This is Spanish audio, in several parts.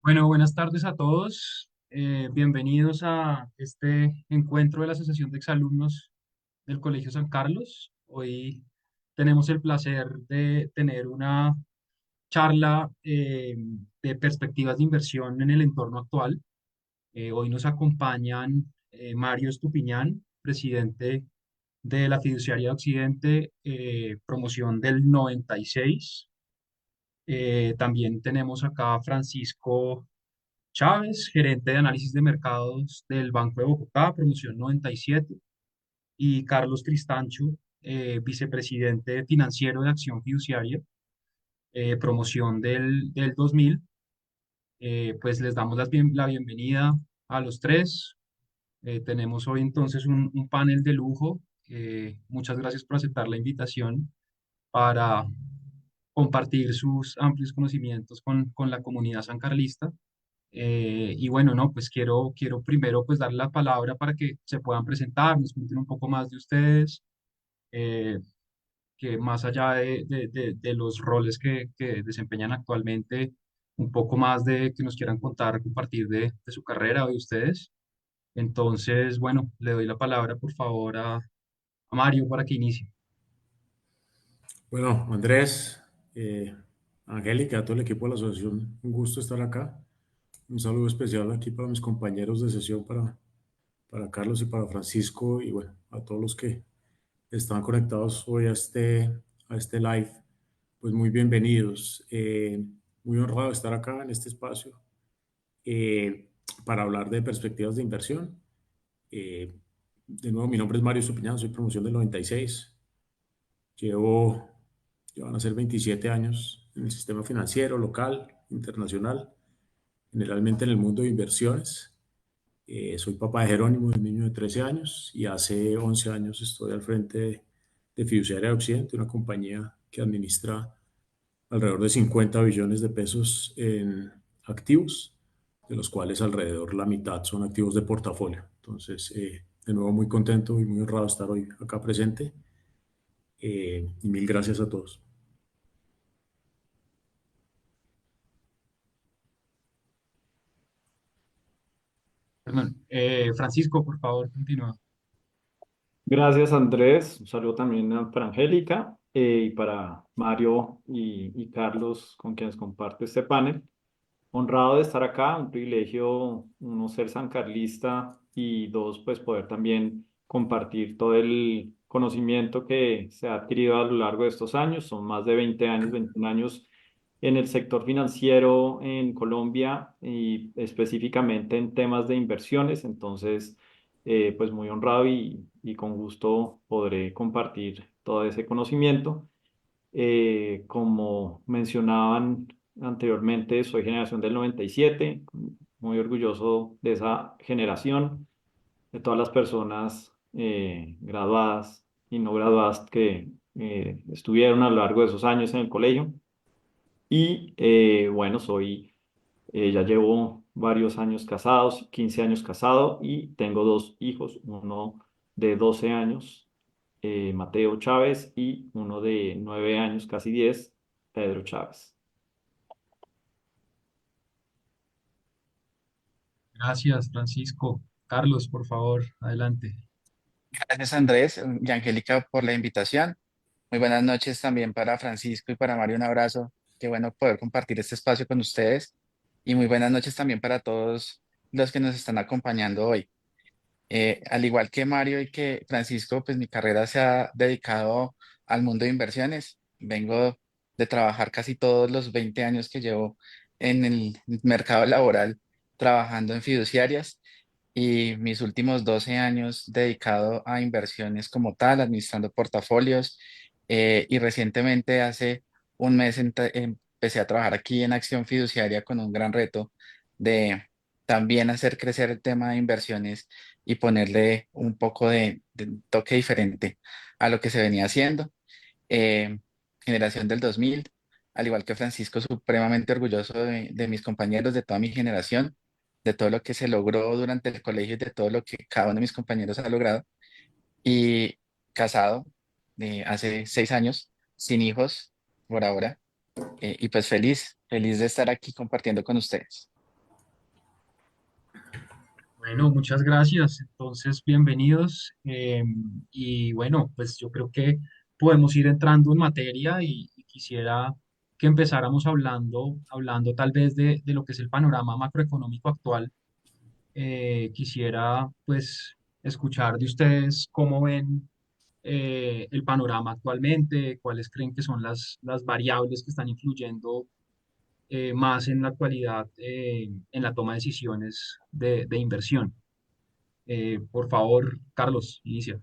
Bueno, buenas tardes a todos. Bienvenidos a este encuentro de la Asociación de Exalumnos del Colegio San Carlos. Hoy tenemos el placer de tener una charla de perspectivas de inversión en el entorno actual. Hoy nos acompañan Mario Estupiñán, presidente de la Fiduciaria de Occidente, promoción del 96. También tenemos acá a Francisco Chávez, gerente de análisis de mercados del Banco de Bogotá, promoción 97, y Carlos Cristancho, vicepresidente financiero de Acción Fiduciaria, promoción del 2000. Pues les damos la bienvenida a los tres. Tenemos hoy entonces un panel de lujo. Muchas gracias por aceptar la invitación para compartir sus amplios conocimientos con la comunidad sancarlista. Y bueno, no, pues quiero primero pues darle la palabra para que se puedan presentar, nos cuenten un poco más de ustedes, eh, que más allá de los roles que desempeñan actualmente, un poco más de que nos quieran contar, compartir de su carrera o de ustedes. Entonces, bueno, le doy la palabra por favor a Mario para que inicie. Bueno, Andrés, Angélica, a todo el equipo de la asociación, un gusto estar acá. Un saludo especial aquí para mis compañeros de sesión, para Carlos y para Francisco, y bueno, a todos los que están conectados hoy a este live, pues muy bienvenidos. Muy honrado de estar acá en este espacio eh, para hablar de perspectivas de inversión. Eh, de nuevo, mi nombre es Mario Estupiñán, soy promoción del 96. Llevo, ya van a ser 27 años en el sistema financiero local, internacional, generalmente en el mundo de inversiones. Soy papá de Jerónimo, de un niño de 13 años, y hace 11 años estoy al frente de Fiduciaria de Occidente, una compañía que administra alrededor de 50 billones de pesos en activos, de los cuales alrededor la mitad son activos de portafolio. Entonces, de nuevo, muy contento y muy honrado de estar hoy acá presente. Y mil gracias a todos. Perdón, Francisco, por favor, continúa. Gracias, Andrés. Un saludo también para Angélica y para Mario y Carlos, con quienes comparto este panel. Honrado de estar acá, un privilegio, uno, ser sancarlista y dos, pues poder también compartir todo el conocimiento que se ha adquirido a lo largo de estos años. Son más de 20 años, 21 años en el sector financiero en Colombia y específicamente en temas de inversiones. Entonces, pues muy honrado y con gusto podré compartir todo ese conocimiento. Como mencionaban anteriormente, soy generación del 97, muy orgulloso de esa generación, de todas las personas graduadas y no graduadas que estuvieron a lo largo de esos años en el colegio. Y bueno, ya llevo varios años casados, 15 años casado y tengo dos hijos, uno de 12 años, Mateo Chávez, y uno de 9 años, casi 10, Pedro Chávez. Gracias, Francisco. Carlos, por favor, adelante. Gracias Andrés y Angélica por la invitación. Muy buenas noches también para Francisco y para Mario. Un abrazo. Qué bueno poder compartir este espacio con ustedes. Y muy buenas noches también para todos los que nos están acompañando hoy. Al igual que Mario y que Francisco, pues mi carrera se ha dedicado al mundo de inversiones. Vengo de trabajar casi todos los 20 años que llevo en el mercado laboral trabajando en fiduciarias y mis últimos 12 años dedicado a inversiones como tal, administrando portafolios. Y recientemente, hace un mes, empecé a trabajar aquí en Acción Fiduciaria con un gran reto de también hacer crecer el tema de inversiones y ponerle un poco de toque diferente a lo que se venía haciendo. Eh, Generación del 2000, al igual que Francisco, supremamente orgulloso de mis compañeros, de toda mi generación, de todo lo que se logró durante el colegio y de todo lo que cada uno de mis compañeros ha logrado. Y casado hace 6 años, sin hijos por ahora, y pues feliz de estar aquí compartiendo con ustedes. Bueno, muchas gracias. Entonces, bienvenidos. Y bueno, pues yo creo que podemos ir entrando en materia y quisiera que empezáramos hablando tal vez de lo que es el panorama macroeconómico actual. Quisiera pues escuchar de ustedes cómo ven el panorama actualmente, cuáles creen que son las variables que están influyendo más en la actualidad en la toma de decisiones de inversión. Por favor, Carlos, inicia.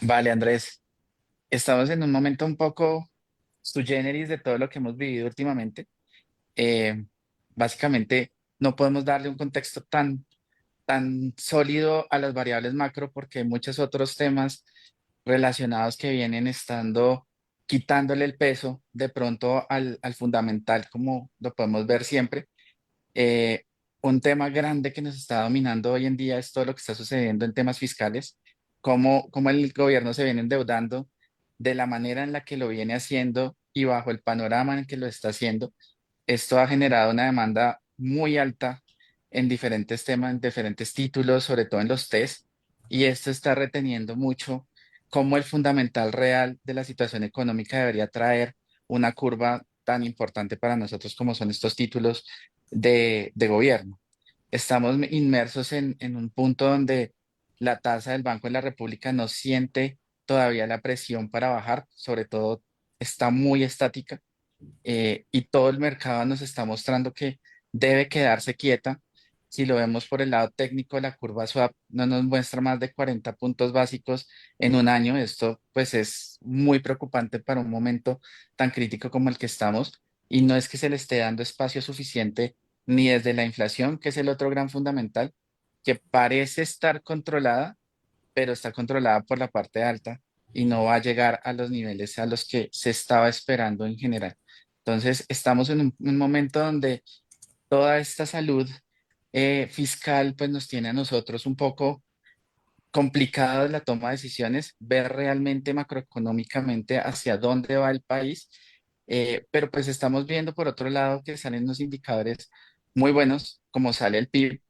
Vale, Andrés, estamos en un momento un poco sui generis de todo lo que hemos vivido últimamente. Eh, Básicamente, no podemos darle un contexto tan sólido a las variables macro porque hay muchos otros temas relacionados que vienen estando quitándole el peso de pronto al fundamental, como lo podemos ver siempre. Eh, un tema grande que nos está dominando hoy en día es todo lo que está sucediendo en temas fiscales, cómo el gobierno se viene endeudando de la manera en la que lo viene haciendo y bajo el panorama en el que lo está haciendo. Esto ha generado una demanda muy alta en diferentes temas, en diferentes títulos, sobre todo en los test, y esto está reteniendo mucho cómo el fundamental real de la situación económica debería traer una curva tan importante para nosotros como son estos títulos de gobierno. Estamos inmersos en un punto donde la tasa del Banco de la República no siente todavía la presión para bajar, sobre todo está muy estática, y todo el mercado nos está mostrando que debe quedarse quieta. Si lo vemos por el lado técnico, la curva swap no nos muestra más de 40 puntos básicos en un año. Esto pues es muy preocupante para un momento tan crítico como el que estamos, y no es que se le esté dando espacio suficiente ni desde la inflación, que es el otro gran fundamental, que parece estar controlada, pero está controlada por la parte alta y no va a llegar a los niveles a los que se estaba esperando en general. Entonces, estamos en un momento donde toda esta salud fiscal pues nos tiene a nosotros un poco complicados la toma de decisiones, ver realmente macroeconómicamente hacia dónde va el país, pero pues estamos viendo por otro lado que salen unos indicadores muy buenos, como sale el PIB,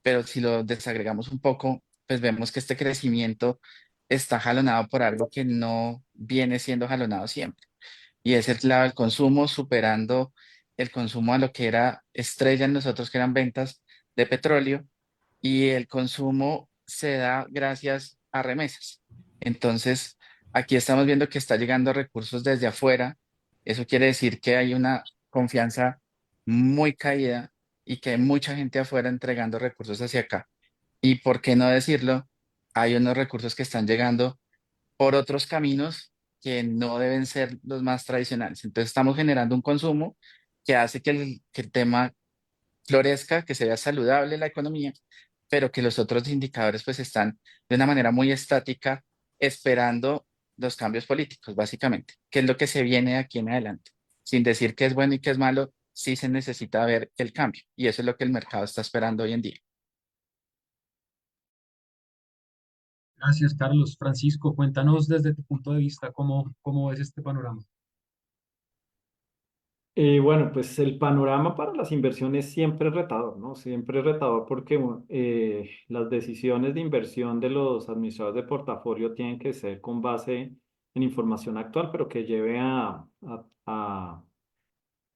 pero si lo desagregamos un poco, pues vemos que este crecimiento está jalonado por algo que no viene siendo jalonado siempre, y es el lado del consumo, superando el consumo a lo que era estrella en nosotros, que eran ventas de petróleo, y el consumo se da gracias a remesas. Entonces, aquí estamos viendo que está llegando recursos desde afuera. Eso quiere decir que hay una confianza muy caída y que hay mucha gente afuera entregando recursos hacia acá. Y por qué no decirlo, hay unos recursos que están llegando por otros caminos que no deben ser los más tradicionales. Entonces estamos generando un consumo que hace que el tema florezca, que sea saludable la economía, pero que los otros indicadores pues están de una manera muy estática esperando los cambios políticos, básicamente, que es lo que se viene de aquí en adelante. Sin decir qué es bueno y qué es malo, sí se necesita ver el cambio, y eso es lo que el mercado está esperando hoy en día. Gracias, Carlos. Francisco, cuéntanos desde tu punto de vista cómo ves este panorama. Bueno, pues el panorama para las inversiones siempre es retador, ¿no? Siempre es retador porque bueno, las decisiones de inversión de los administradores de portafolio tienen que ser con base en información actual, pero que lleve a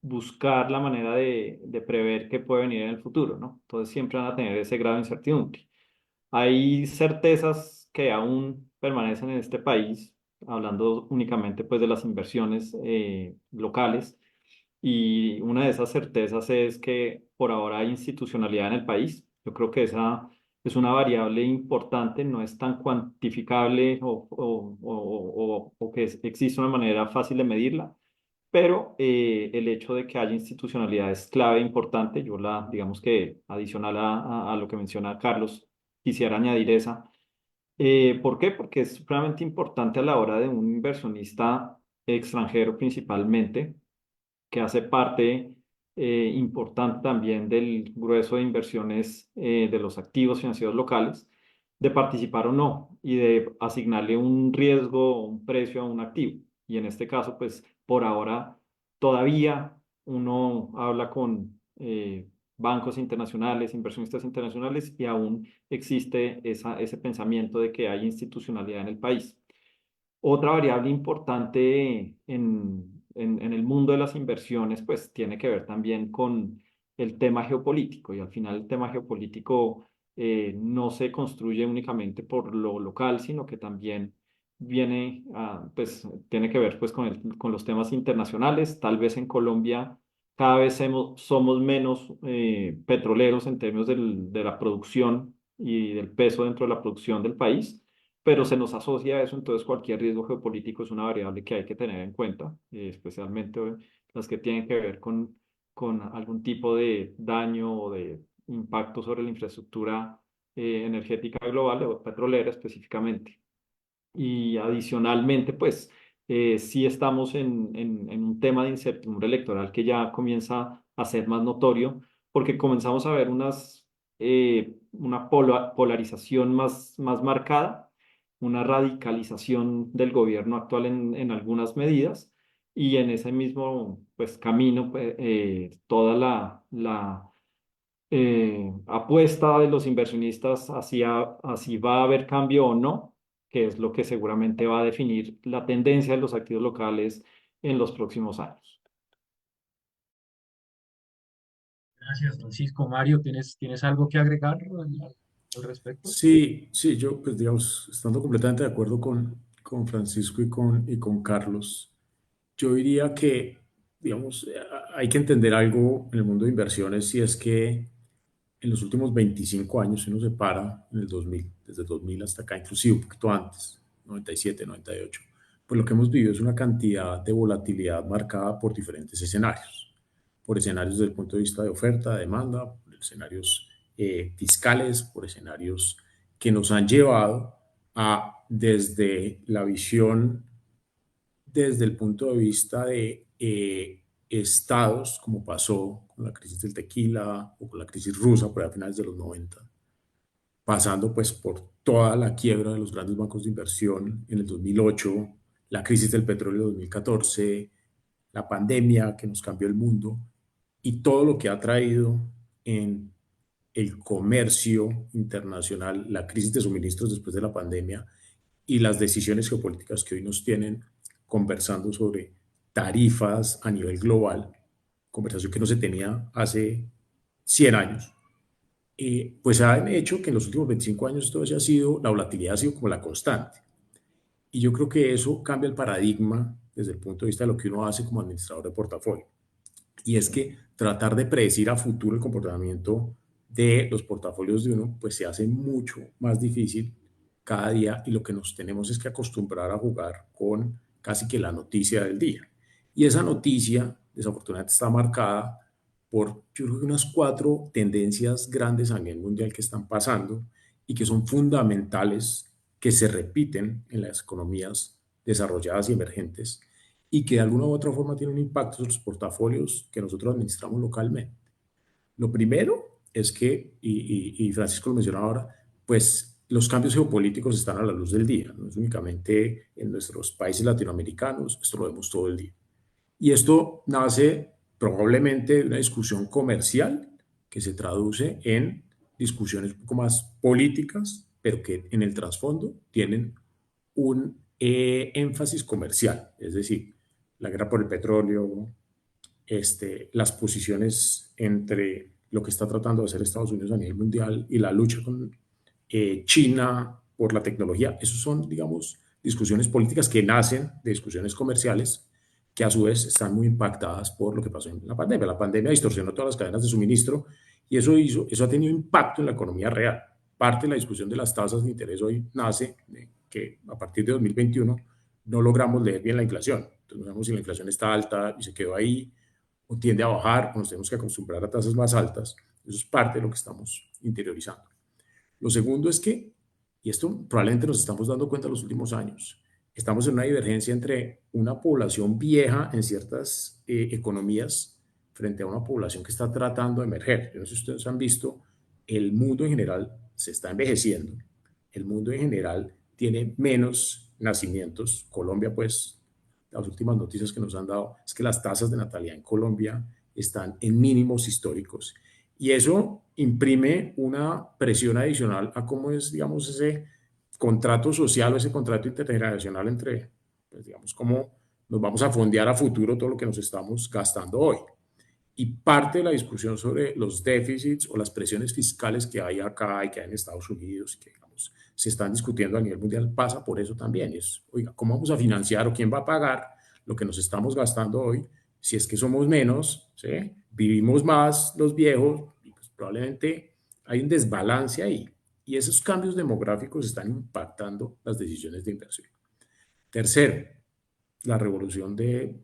buscar la manera de prever qué puede venir en el futuro, ¿no? Entonces siempre van a tener ese grado de incertidumbre. Hay certezas que aún permanecen en este país, hablando únicamente pues de las inversiones locales, y una de esas certezas es que por ahora hay institucionalidad en el país. Yo creo que esa es una variable importante, no es tan cuantificable o que existe una manera fácil de medirla, pero el hecho de que haya institucionalidad es clave, importante. Yo digamos que adicional a lo que menciona Carlos, quisiera añadir esa. ¿Por qué? Porque es supremamente importante a la hora de un inversionista extranjero principalmente, que hace parte importante también del grueso de inversiones de los activos financieros locales, de participar o no y de asignarle un riesgo o un precio a un activo. Y en este caso, pues por ahora todavía uno habla con bancos internacionales, inversionistas internacionales, y aún existe ese pensamiento de que hay institucionalidad en el país. Otra variable importante en el mundo de las inversiones, pues tiene que ver también con el tema geopolítico, y al final el tema geopolítico no se construye únicamente por lo local, sino que también pues tiene que ver pues con los temas internacionales. Tal vez en Colombia cada vez somos menos petroleros en términos de la producción y del peso dentro de la producción del país, pero se nos asocia a eso, entonces cualquier riesgo geopolítico es una variable que hay que tener en cuenta, especialmente las que tienen que ver con algún tipo de daño o de impacto sobre la infraestructura energética global o petrolera específicamente. Y adicionalmente, pues sí estamos en un tema de incertidumbre electoral que ya comienza a ser más notorio, porque comenzamos a ver una polarización más marcada, una radicalización del gobierno actual en algunas medidas, y en ese mismo pues, camino, pues, toda la apuesta de los inversionistas hacia si va a haber cambio o no, que es lo que seguramente va a definir la tendencia de los activos locales en los próximos años. Gracias, Francisco. Mario, ¿tienes algo que agregar al respecto? Sí, sí, yo, pues digamos, estando completamente de acuerdo con Francisco y con Carlos, yo diría que, digamos, hay que entender algo en el mundo de inversiones y es que en los últimos 25 años, si uno se para en el 2000, desde el 2000 hasta acá, inclusive un poquito antes, 97, 98, pues lo que hemos vivido es una cantidad de volatilidad marcada por diferentes escenarios, por escenarios desde el punto de vista de oferta, de demanda, por escenarios fiscales, por escenarios que nos han llevado a, desde la visión, desde el punto de vista de estados, como pasó con la crisis del tequila o con la crisis rusa por a finales de los 90, pasando pues por toda la quiebra de los grandes bancos de inversión en el 2008, la crisis del petróleo en 2014, la pandemia que nos cambió el mundo y todo lo que ha traído en el comercio internacional, la crisis de suministros después de la pandemia y las decisiones geopolíticas que hoy nos tienen conversando sobre tarifas a nivel global, conversación que no se tenía hace 100 años, pues han hecho que en los últimos 25 años esto haya sido, la volatilidad ha sido como la constante. Y yo creo que eso cambia el paradigma desde el punto de vista de lo que uno hace como administrador de portafolio. Y es que tratar de predecir a futuro el comportamiento de los portafolios de uno, pues se hace mucho más difícil cada día y lo que nos tenemos es que acostumbrar a jugar con casi que la noticia del día. Y esa noticia, desafortunadamente, está marcada por, yo creo que unas 4 tendencias grandes a nivel mundial que están pasando y que son fundamentales, que se repiten en las economías desarrolladas y emergentes y que de alguna u otra forma tienen un impacto sobre los portafolios que nosotros administramos localmente. Lo primero es que, y Francisco lo mencionaba ahora, pues los cambios geopolíticos están a la luz del día, no es únicamente en nuestros países latinoamericanos, esto lo vemos todo el día. Y esto nace probablemente de una discusión comercial que se traduce en discusiones un poco más políticas, pero que en el trasfondo tienen un énfasis comercial, es decir, la guerra por el petróleo, las posiciones entre lo que está tratando de hacer Estados Unidos a nivel mundial y la lucha con China por la tecnología. Esos son, digamos, discusiones políticas que nacen de discusiones comerciales que a su vez están muy impactadas por lo que pasó en la pandemia. La pandemia distorsionó todas las cadenas de suministro y eso ha tenido impacto en la economía real. Parte de la discusión de las tasas de interés hoy nace de que a partir de 2021 no logramos leer bien la inflación. Entonces no sabemos si la inflación está alta y se quedó ahí o tiende a bajar o nos tenemos que acostumbrar a tasas más altas. Eso es parte de lo que estamos interiorizando. Lo segundo es que, y esto probablemente nos estamos dando cuenta en los últimos años, estamos en una divergencia entre una población vieja en ciertas economías frente a una población que está tratando de emerger. Yo no sé si ustedes han visto, el mundo en general se está envejeciendo, el mundo en general tiene menos nacimientos. Colombia, pues, las últimas noticias que nos han dado es que las tasas de natalidad en Colombia están en mínimos históricos Y eso imprime una presión adicional a cómo es, digamos, ese contrato social o ese contrato intergeneracional entre, pues, digamos, cómo nos vamos a fondear a futuro todo lo que nos estamos gastando hoy. Y parte de la discusión sobre los déficits o las presiones fiscales que hay acá y que hay en Estados Unidos, que digamos, se están discutiendo a nivel mundial, pasa por eso también. Es, oiga, ¿cómo vamos a financiar o quién va a pagar lo que nos estamos gastando hoy si es que somos menos, ¿sí? Vivimos más los viejos y pues probablemente hay un desbalance ahí. Y esos cambios demográficos están impactando las decisiones de inversión. Tercero, la revolución de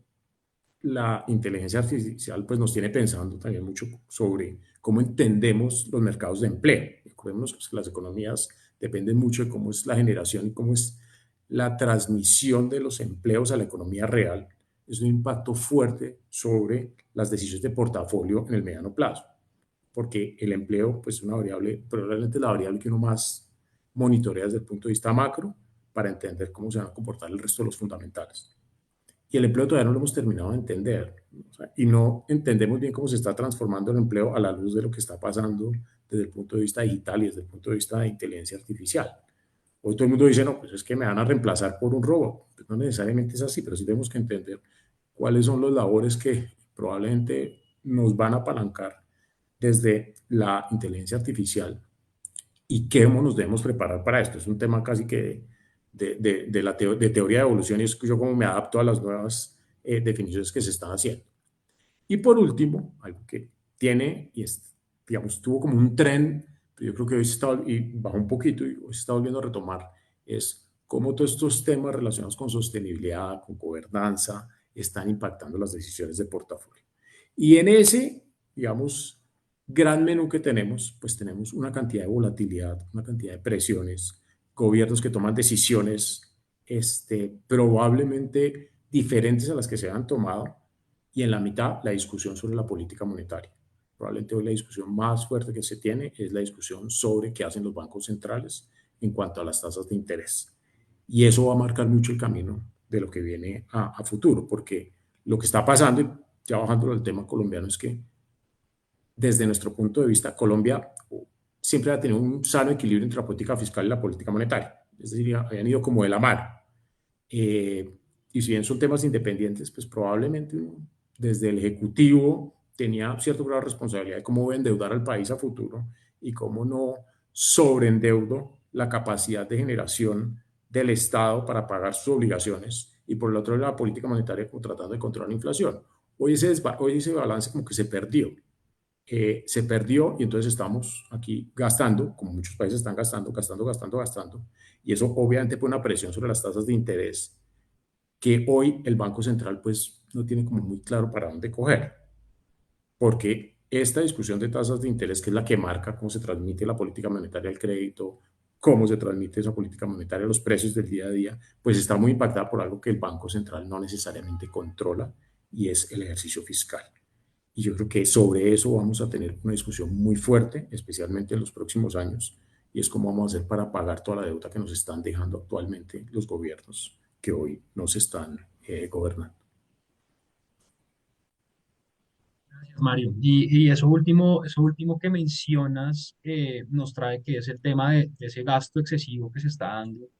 la inteligencia artificial pues nos tiene pensando también mucho sobre cómo entendemos los mercados de empleo. Recordemos que las economías dependen mucho de cómo es la generación y cómo es la transmisión de los empleos a la economía real. Es un impacto fuerte sobre las decisiones de portafolio en el mediano plazo, porque el empleo pues es una variable, probablemente la variable que uno más monitorea desde el punto de vista macro para entender cómo se van a comportar el resto de los fundamentales. Y el empleo todavía no lo hemos terminado de entender. O sea, y no entendemos bien cómo se está transformando el empleo a la luz de lo que está pasando desde el punto de vista digital y desde el punto de vista de inteligencia artificial. Hoy todo el mundo dice, no, pues es que me van a reemplazar por un robot. Pues no necesariamente es así, pero sí tenemos que entender cuáles son los labores que probablemente nos van a apalancar desde la inteligencia artificial y cómo nos debemos preparar para esto. Es un tema casi que de teoría de evolución y es yo cómo me adapto a las nuevas definiciones que se están haciendo. Y por último, algo que tiene, y es, digamos, tuvo como un tren, pero yo creo que hoy se está, y bajó un poquito y hoy se está volviendo a retomar, es cómo todos estos temas relacionados con sostenibilidad, con gobernanza, están impactando las decisiones de portafolio. Y en ese, digamos, gran menú que tenemos, pues tenemos una cantidad de volatilidad, una cantidad de presiones, gobiernos que toman decisiones probablemente diferentes a las que se han tomado, y en la mitad la discusión sobre la política monetaria. Probablemente hoy la discusión más fuerte que se tiene es la discusión sobre qué hacen los bancos centrales en cuanto a las tasas de interés. Y eso va a marcar mucho el camino de lo que viene a futuro, porque lo que está pasando, y ya bajando el tema colombiano, es que desde nuestro punto de vista, Colombia siempre ha tenido un sano equilibrio entre la política fiscal y la política monetaria. Es decir, habían ido como de la mano. Y si bien son temas independientes, pues probablemente desde el Ejecutivo tenía cierto grado de responsabilidad de cómo voy a endeudar al país a futuro y cómo no sobreendeudo la capacidad de generación del Estado para pagar sus obligaciones, y por el otro lado la política monetaria como tratando de controlar la inflación. Hoy ese balance como que se perdió y entonces estamos aquí gastando, como muchos países están gastando, gastando, gastando, gastando, y eso obviamente pone una presión sobre las tasas de interés que hoy el Banco Central pues no tiene como muy claro para dónde coger, porque esta discusión de tasas de interés, que es la que marca cómo se transmite la política monetaria al crédito, cómo se transmite esa política monetaria a los precios del día a día, pues está muy impactada por algo que el Banco Central no necesariamente controla, y es el ejercicio fiscal. Y yo creo que sobre eso vamos a tener una discusión muy fuerte, especialmente en los próximos años, y es cómo vamos a hacer para pagar toda la deuda que nos están dejando actualmente los gobiernos que hoy nos están gobernando. Mario. Y eso último que mencionas nos trae que es el tema de ese gasto excesivo que se está dando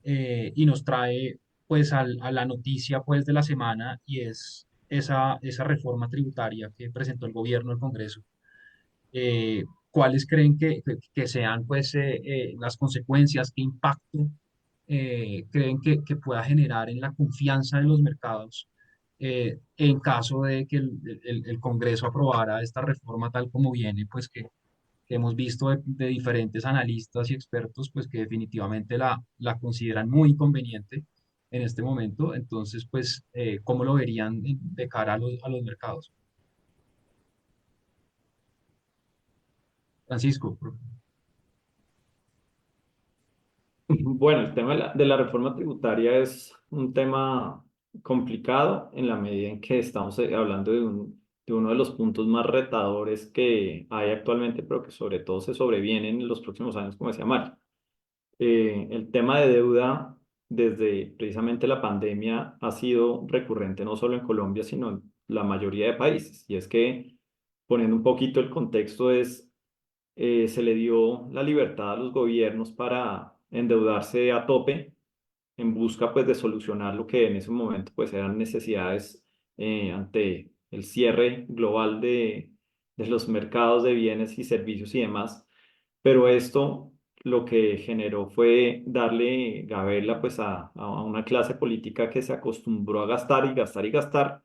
y nos trae pues a la noticia pues de la semana y es esa reforma tributaria que presentó el gobierno al Congreso. ¿Cuáles creen que sean pues las consecuencias, qué impacto creen que pueda generar en la confianza de los mercados en caso de que el Congreso aprobara esta reforma tal como viene, pues que hemos visto de diferentes analistas y expertos, pues que definitivamente la consideran muy inconveniente en este momento? Entonces, pues, ¿cómo lo verían de cara a los mercados? Francisco, Bueno, el tema de la reforma tributaria es un tema complicado en la medida en que estamos hablando de uno de los puntos más retadores que hay actualmente, pero que sobre todo se sobrevienen en los próximos años, como decía Mario. El tema de deuda desde precisamente la pandemia ha sido recurrente no solo en Colombia, sino en la mayoría de países. Y es que poniendo un poquito el contexto, se le dio la libertad a los gobiernos para endeudarse a tope en busca pues de solucionar lo que en ese momento pues eran necesidades ante el cierre global de los mercados de bienes y servicios y demás. Pero esto lo que generó fue darle gabela pues a una clase política que se acostumbró a gastar y gastar y gastar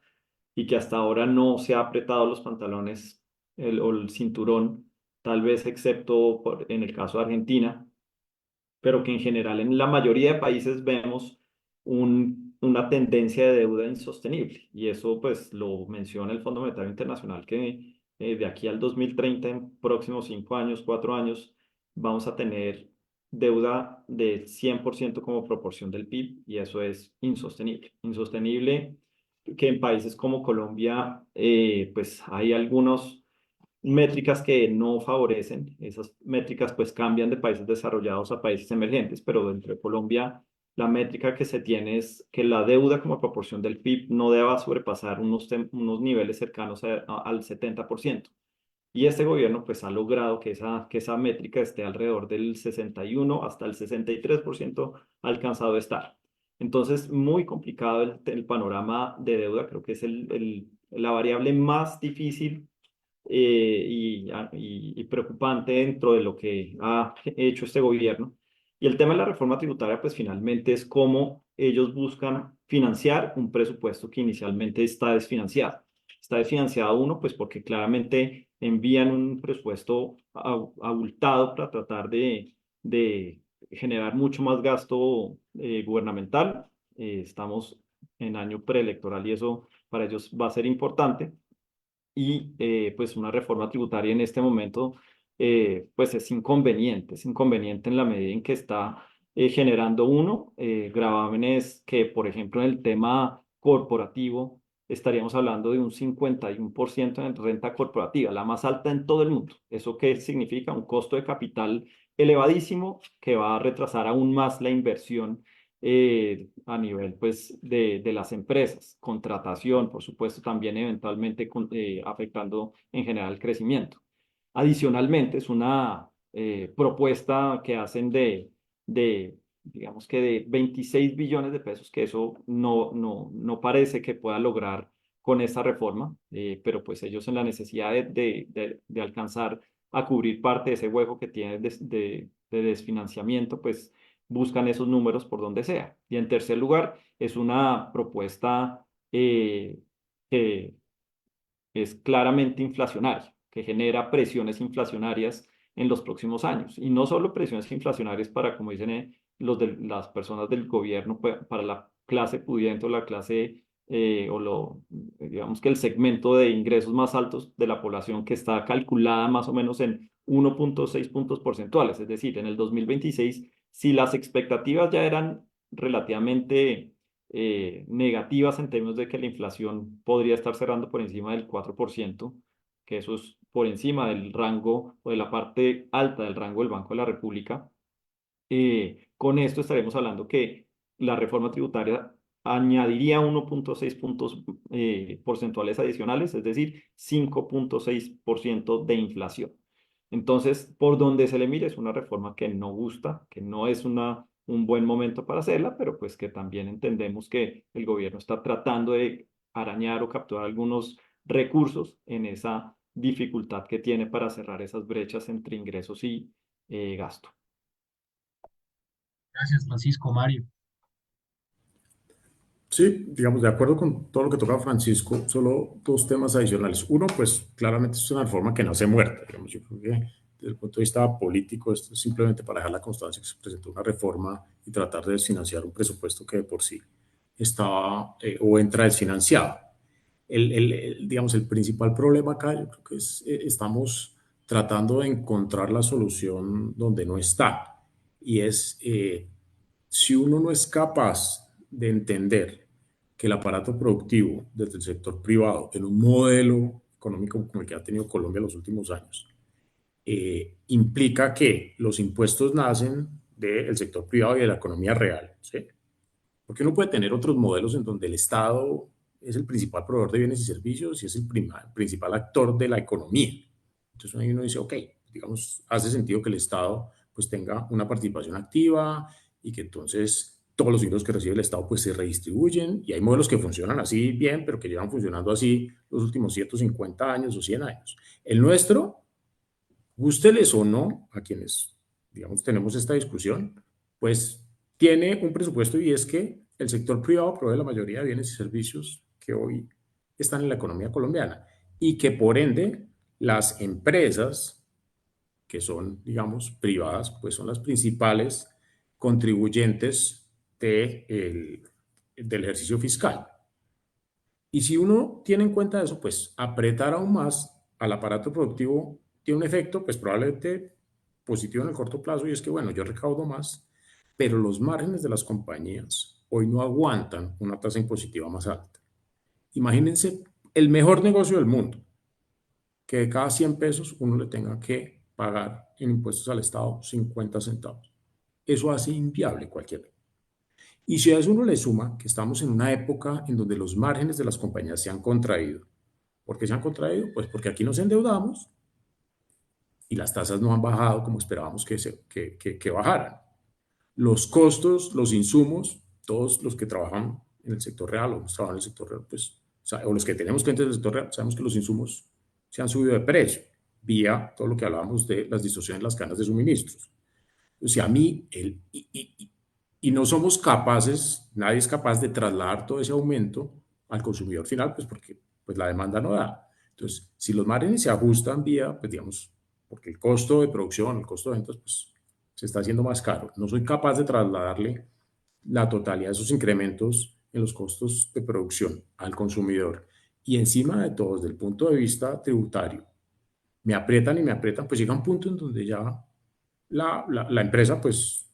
y que hasta ahora no se ha apretado los pantalones o el cinturón, tal vez excepto en el caso de Argentina, pero que en general en la mayoría de países vemos una tendencia de deuda insostenible. Y eso pues lo menciona el Fondo Monetario Internacional, que de aquí al 2030, en próximos 5 años, 4 años, vamos a tener deuda de 100% como proporción del PIB, y eso es insostenible. Insostenible que en países como Colombia, pues hay algunos métricas que no favorecen. Esas métricas pues cambian de países desarrollados a países emergentes, pero dentro de Colombia la métrica que se tiene es que la deuda como proporción del PIB no deba sobrepasar unos niveles cercanos al 70%. Y este gobierno pues ha logrado que esa métrica esté alrededor del 61 hasta el 63% ha alcanzado a estar. Entonces, muy complicado el panorama de deuda, creo que es la variable más difícil y preocupante dentro de lo que ha hecho este gobierno. Y el tema de la reforma tributaria, pues finalmente es cómo ellos buscan financiar un presupuesto que inicialmente está desfinanciado. Está desfinanciado uno, pues porque claramente envían un presupuesto abultado para tratar de generar mucho más gasto gubernamental. Estamos en año preelectoral y eso para ellos va a ser importante y pues una reforma tributaria en este momento pues es inconveniente en la medida en que está generando gravámenes que por ejemplo en el tema corporativo estaríamos hablando de un 51% en renta corporativa, la más alta en todo el mundo. ¿Eso qué significa? Un costo de capital elevadísimo que va a retrasar aún más la inversión a nivel pues de las empresas, contratación, por supuesto, también eventualmente afectando en general el crecimiento. Adicionalmente, es una propuesta que hacen digamos que de 26 billones de pesos, que eso no parece que pueda lograr con esta reforma, pero pues ellos en la necesidad de alcanzar a cubrir parte de ese hueco que tiene de desfinanciamiento, pues buscan esos números por donde sea. Y en tercer lugar, es una propuesta que es claramente inflacionaria, que genera presiones inflacionarias en los próximos años. Y no solo presiones inflacionarias para, como dicen las personas del gobierno, para la clase pudiente o la clase, digamos que el segmento de ingresos más altos de la población, que está calculada más o menos en 1,6 puntos porcentuales. Es decir, en el 2026, si las expectativas ya eran relativamente negativas en términos de que la inflación podría estar cerrando por encima del 4%, que eso es por encima del rango o de la parte alta del rango del Banco de la República. Con esto estaremos hablando que la reforma tributaria añadiría 1,6 puntos porcentuales adicionales, es decir, 5,6% de inflación. Entonces, por donde se le mire, es una reforma que no gusta, que no es un buen momento para hacerla, pero pues que también entendemos que el gobierno está tratando de arañar o capturar algunos recursos en esa dificultad que tiene para cerrar esas brechas entre ingresos y gasto. Gracias, Francisco, Mario. Sí, digamos, de acuerdo con todo lo que toca Francisco, solo dos temas adicionales. Uno, pues claramente es una reforma que no se muerta. Digamos, yo creo que desde el punto de vista político, esto es simplemente para dejar la constancia que se presentó una reforma y tratar de desfinanciar un presupuesto que de por sí estaba o entra desfinanciado. Digamos, el principal problema acá, yo creo que es, estamos tratando de encontrar la solución donde no está. Y es, si uno no es capaz de entender que el aparato productivo desde el sector privado, en un modelo económico como el que ha tenido Colombia en los últimos años, implica que los impuestos nacen del sector privado y de la economía real, ¿sí? Porque uno puede tener otros modelos en donde el Estado es el principal proveedor de bienes y servicios y es el principal actor de la economía. Entonces ahí uno dice, ok, digamos, hace sentido que el Estado pues tenga una participación activa y que entonces todos los ingresos que recibe el Estado pues se redistribuyen y hay modelos que funcionan así bien, pero que llevan funcionando así los últimos 150 años o 100 años. El nuestro, gústeles o no a quienes, digamos, tenemos esta discusión, pues tiene un presupuesto y es que el sector privado provee la mayoría de bienes y servicios que hoy están en la economía colombiana y que por ende las empresas que son, digamos, privadas, pues son las principales contribuyentes del ejercicio fiscal. Y si uno tiene en cuenta eso, pues apretar aún más al aparato productivo tiene un efecto, pues probablemente positivo en el corto plazo, y es que, bueno, yo recaudo más, pero los márgenes de las compañías hoy no aguantan una tasa impositiva más alta. Imagínense el mejor negocio del mundo, que de cada 100 pesos uno le tenga que pagar en impuestos al Estado 50 centavos. Eso hace inviable cualquier. Y si a eso uno le suma que estamos en una época en donde los márgenes de las compañías se han contraído. ¿Por qué se han contraído? Pues porque aquí nos endeudamos y las tasas no han bajado como esperábamos que bajaran. Los costos, los insumos, todos los que trabajan en el sector real o hemos trabajado en el sector real, pues, o los que tenemos clientes del sector real, sabemos que los insumos se han subido de precio vía todo lo que hablábamos de las distorsiones en las cadenas de suministros. O sea, a mí, y no somos capaces, nadie es capaz de trasladar todo ese aumento al consumidor final, pues porque pues la demanda no da. Entonces, si los márgenes se ajustan vía, pues digamos, porque el costo de producción, el costo de ventas, pues se está haciendo más caro. No soy capaz de trasladarle la totalidad de esos incrementos en los costos de producción al consumidor. Y encima de todo, desde el punto de vista tributario, me aprietan y me aprietan, pues llega un punto en donde ya la empresa pues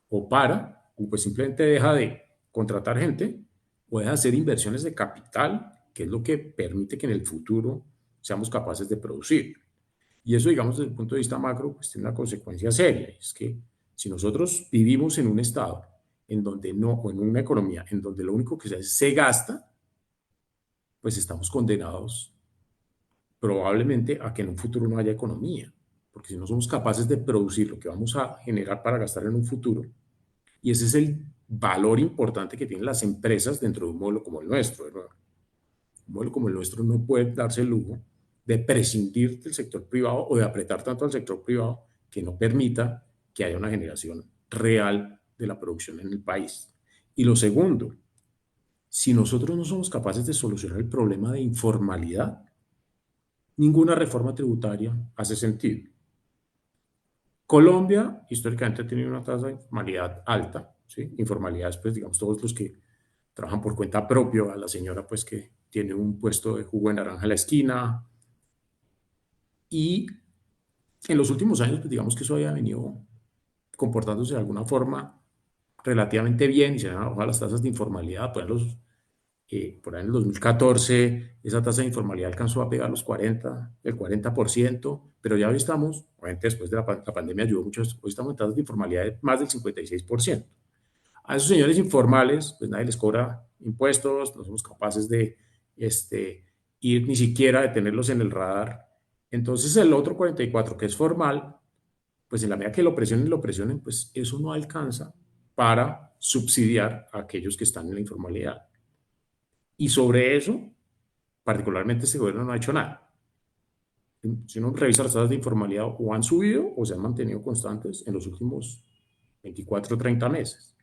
o para, o pues simplemente deja de contratar gente o deja de hacer inversiones de capital, que es lo que permite que en el futuro seamos capaces de producir. Y eso, digamos, desde el punto de vista macro, pues tiene una consecuencia seria, y es que si nosotros vivimos en un estado en donde no, o en una economía en donde lo único que se hace se gasta, pues estamos condenados probablemente a que en un futuro no haya economía, porque si no somos capaces de producir lo que vamos a generar para gastar en un futuro, y ese es el valor importante que tienen las empresas dentro de un modelo como el nuestro. ¿Verdad? Un modelo como el nuestro no puede darse el lujo de prescindir del sector privado o de apretar tanto al sector privado que no permita que haya una generación real de la producción en el país. Y lo segundo, si nosotros no somos capaces de solucionar el problema de informalidad, ninguna reforma tributaria hace sentido. Colombia históricamente ha tenido una tasa de informalidad alta, ¿sí? Informalidad es, pues, digamos, todos los que trabajan por cuenta propia, a la señora, pues, que tiene un puesto de jugo de naranja en la esquina. Y en los últimos años, pues, digamos que eso había venido comportándose de alguna forma relativamente bien y se han bajado las tasas de informalidad, pues, por ahí en el 2014 esa tasa de informalidad alcanzó a pegar el 40%, pero ya hoy estamos, obviamente después de la pandemia ayudó mucho, hoy estamos en tasas de informalidad de más del 56%. A esos señores informales, pues nadie les cobra impuestos, no somos capaces de ir ni siquiera de tenerlos en el radar. Entonces el otro 44%, que es formal, pues en la medida que lo presionen, pues eso no alcanza para subsidiar a aquellos que están en la informalidad. Y sobre eso, particularmente este gobierno no ha hecho nada. Si uno revisa las tasas de informalidad, o han subido o se han mantenido constantes en los últimos 24 o 30 meses.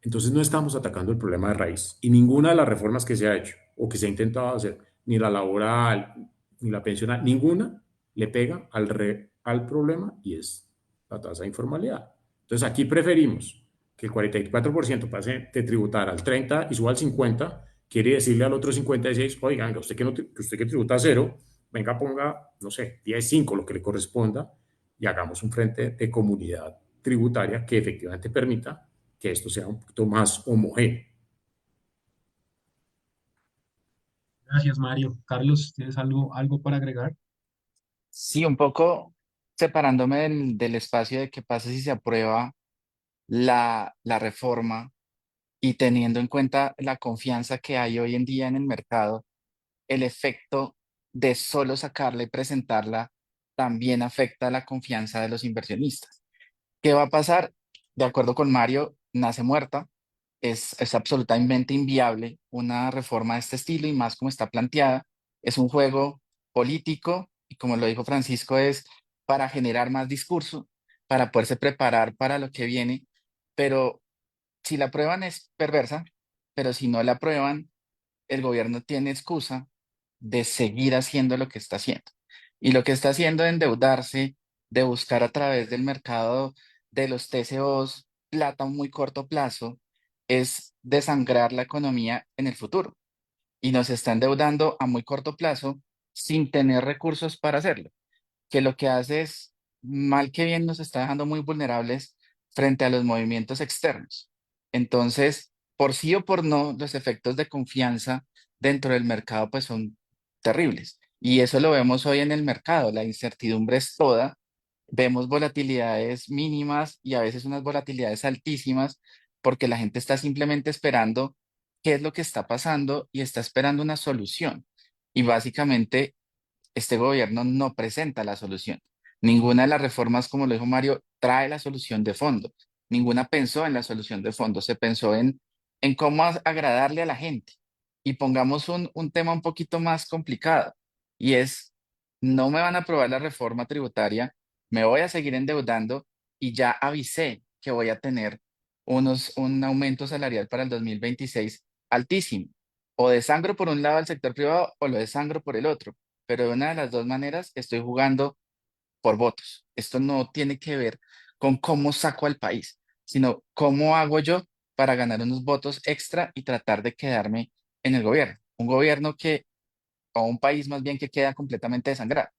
Entonces no estamos atacando el problema de raíz. Y ninguna de las reformas que se ha hecho o que se ha intentado hacer, ni la laboral, ni la pensional, ninguna le pega al problema, y es la tasa de informalidad. Entonces aquí preferimos que el 44% pase de tributar al 30 y suba al 50, quiere decirle al otro 56, oiga, venga, usted usted que tributa a cero, venga, ponga, no sé, 10, 5, lo que le corresponda, y hagamos un frente de comunidad tributaria que efectivamente permita que esto sea un poquito más homogéneo. Gracias, Mario. Carlos, ¿tienes algo para agregar? Sí, un poco separándome del espacio de qué pasa si se aprueba la reforma. y teniendo en cuenta la confianza que hay hoy en día en el mercado, el efecto de solo sacarla y presentarla también afecta la confianza de los inversionistas. ¿Qué va a pasar? De acuerdo con Mario, nace muerta. Es absolutamente inviable una reforma de este estilo y más como está planteada. Es un juego político y como lo dijo Francisco, es para generar más discurso, para poderse preparar para lo que viene. Pero si la prueban es perversa, pero si no la prueban, el gobierno tiene excusa de seguir haciendo lo que está haciendo. Y lo que está haciendo de endeudarse, de buscar a través del mercado de los TCOs plata a un muy corto plazo, es desangrar la economía en el futuro. Y nos está endeudando a muy corto plazo sin tener recursos para hacerlo, que lo que hace es, mal que bien, nos está dejando muy vulnerables frente a los movimientos externos. Entonces, por sí o por no, los efectos de confianza dentro del mercado pues son terribles. Y eso lo vemos hoy en el mercado, la incertidumbre es toda, vemos volatilidades mínimas y a veces unas volatilidades altísimas porque la gente está simplemente esperando qué es lo que está pasando y está esperando una solución. Y básicamente este gobierno no presenta la solución. Ninguna de las reformas, como lo dijo Mario, trae la solución de fondo. Ninguna pensó en la solución de fondo. Se pensó en cómo agradarle a la gente. Y pongamos un tema un poquito más complicado. Y es, no me van a aprobar la reforma tributaria, me voy a seguir endeudando y ya avisé que voy a tener un aumento salarial para el 2026 altísimo. O desangro por un lado al sector privado o lo desangro por el otro, pero de una de las dos maneras estoy jugando por votos. Esto no tiene que ver con cómo saco al país, sino cómo hago yo para ganar unos votos extra y tratar de quedarme en el gobierno. Un gobierno que, o un país más bien que queda completamente desangrado.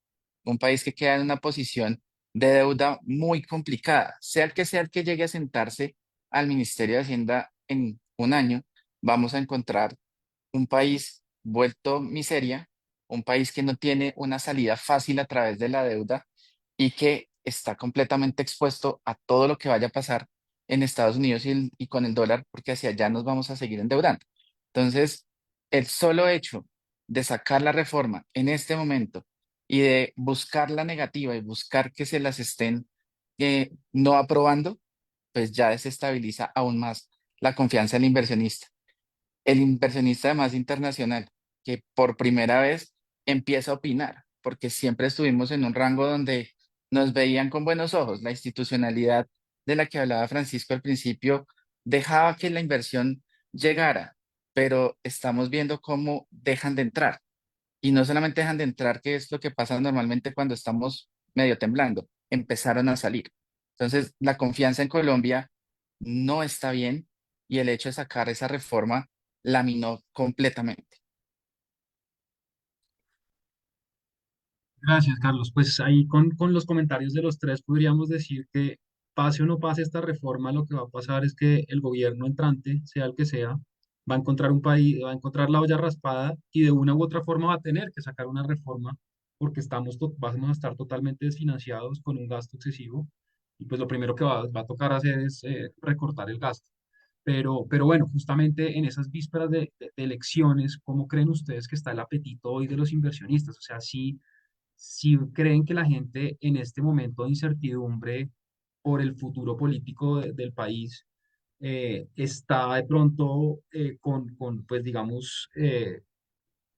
Un país que queda en una posición de deuda muy complicada. Sea el que llegue a sentarse al Ministerio de Hacienda en un año, vamos a encontrar un país vuelto miseria, un país que no tiene una salida fácil a través de la deuda y que está completamente expuesto a todo lo que vaya a pasar en Estados Unidos y con el dólar, porque hacia allá nos vamos a seguir endeudando. Entonces, el solo hecho de sacar la reforma en este momento y de buscar la negativa y buscar que se las estén no aprobando, pues ya desestabiliza aún más la confianza del inversionista. El inversionista además internacional, que por primera vez empieza a opinar, porque siempre estuvimos en un rango donde nos veían con buenos ojos. La institucionalidad de la que hablaba Francisco al principio dejaba que la inversión llegara, pero estamos viendo cómo dejan de entrar. Y no solamente dejan de entrar, que es lo que pasa normalmente cuando estamos medio temblando, empezaron a salir. Entonces, la confianza en Colombia no está bien y el hecho de sacar esa reforma la minó completamente. Gracias, Carlos. Pues ahí con los comentarios de los tres podríamos decir que pase o no pase esta reforma, lo que va a pasar es que el gobierno entrante, sea el que sea, va a encontrar un país, va a encontrar la olla raspada y de una u otra forma va a tener que sacar una reforma porque vamos a estar totalmente desfinanciados con un gasto excesivo y pues lo primero que va a tocar hacer es recortar el gasto. Pero bueno, justamente en esas vísperas de elecciones, ¿cómo creen ustedes que está el apetito hoy de los inversionistas? O sea, si creen que la gente en este momento de incertidumbre por el futuro político del país está de pronto pues digamos,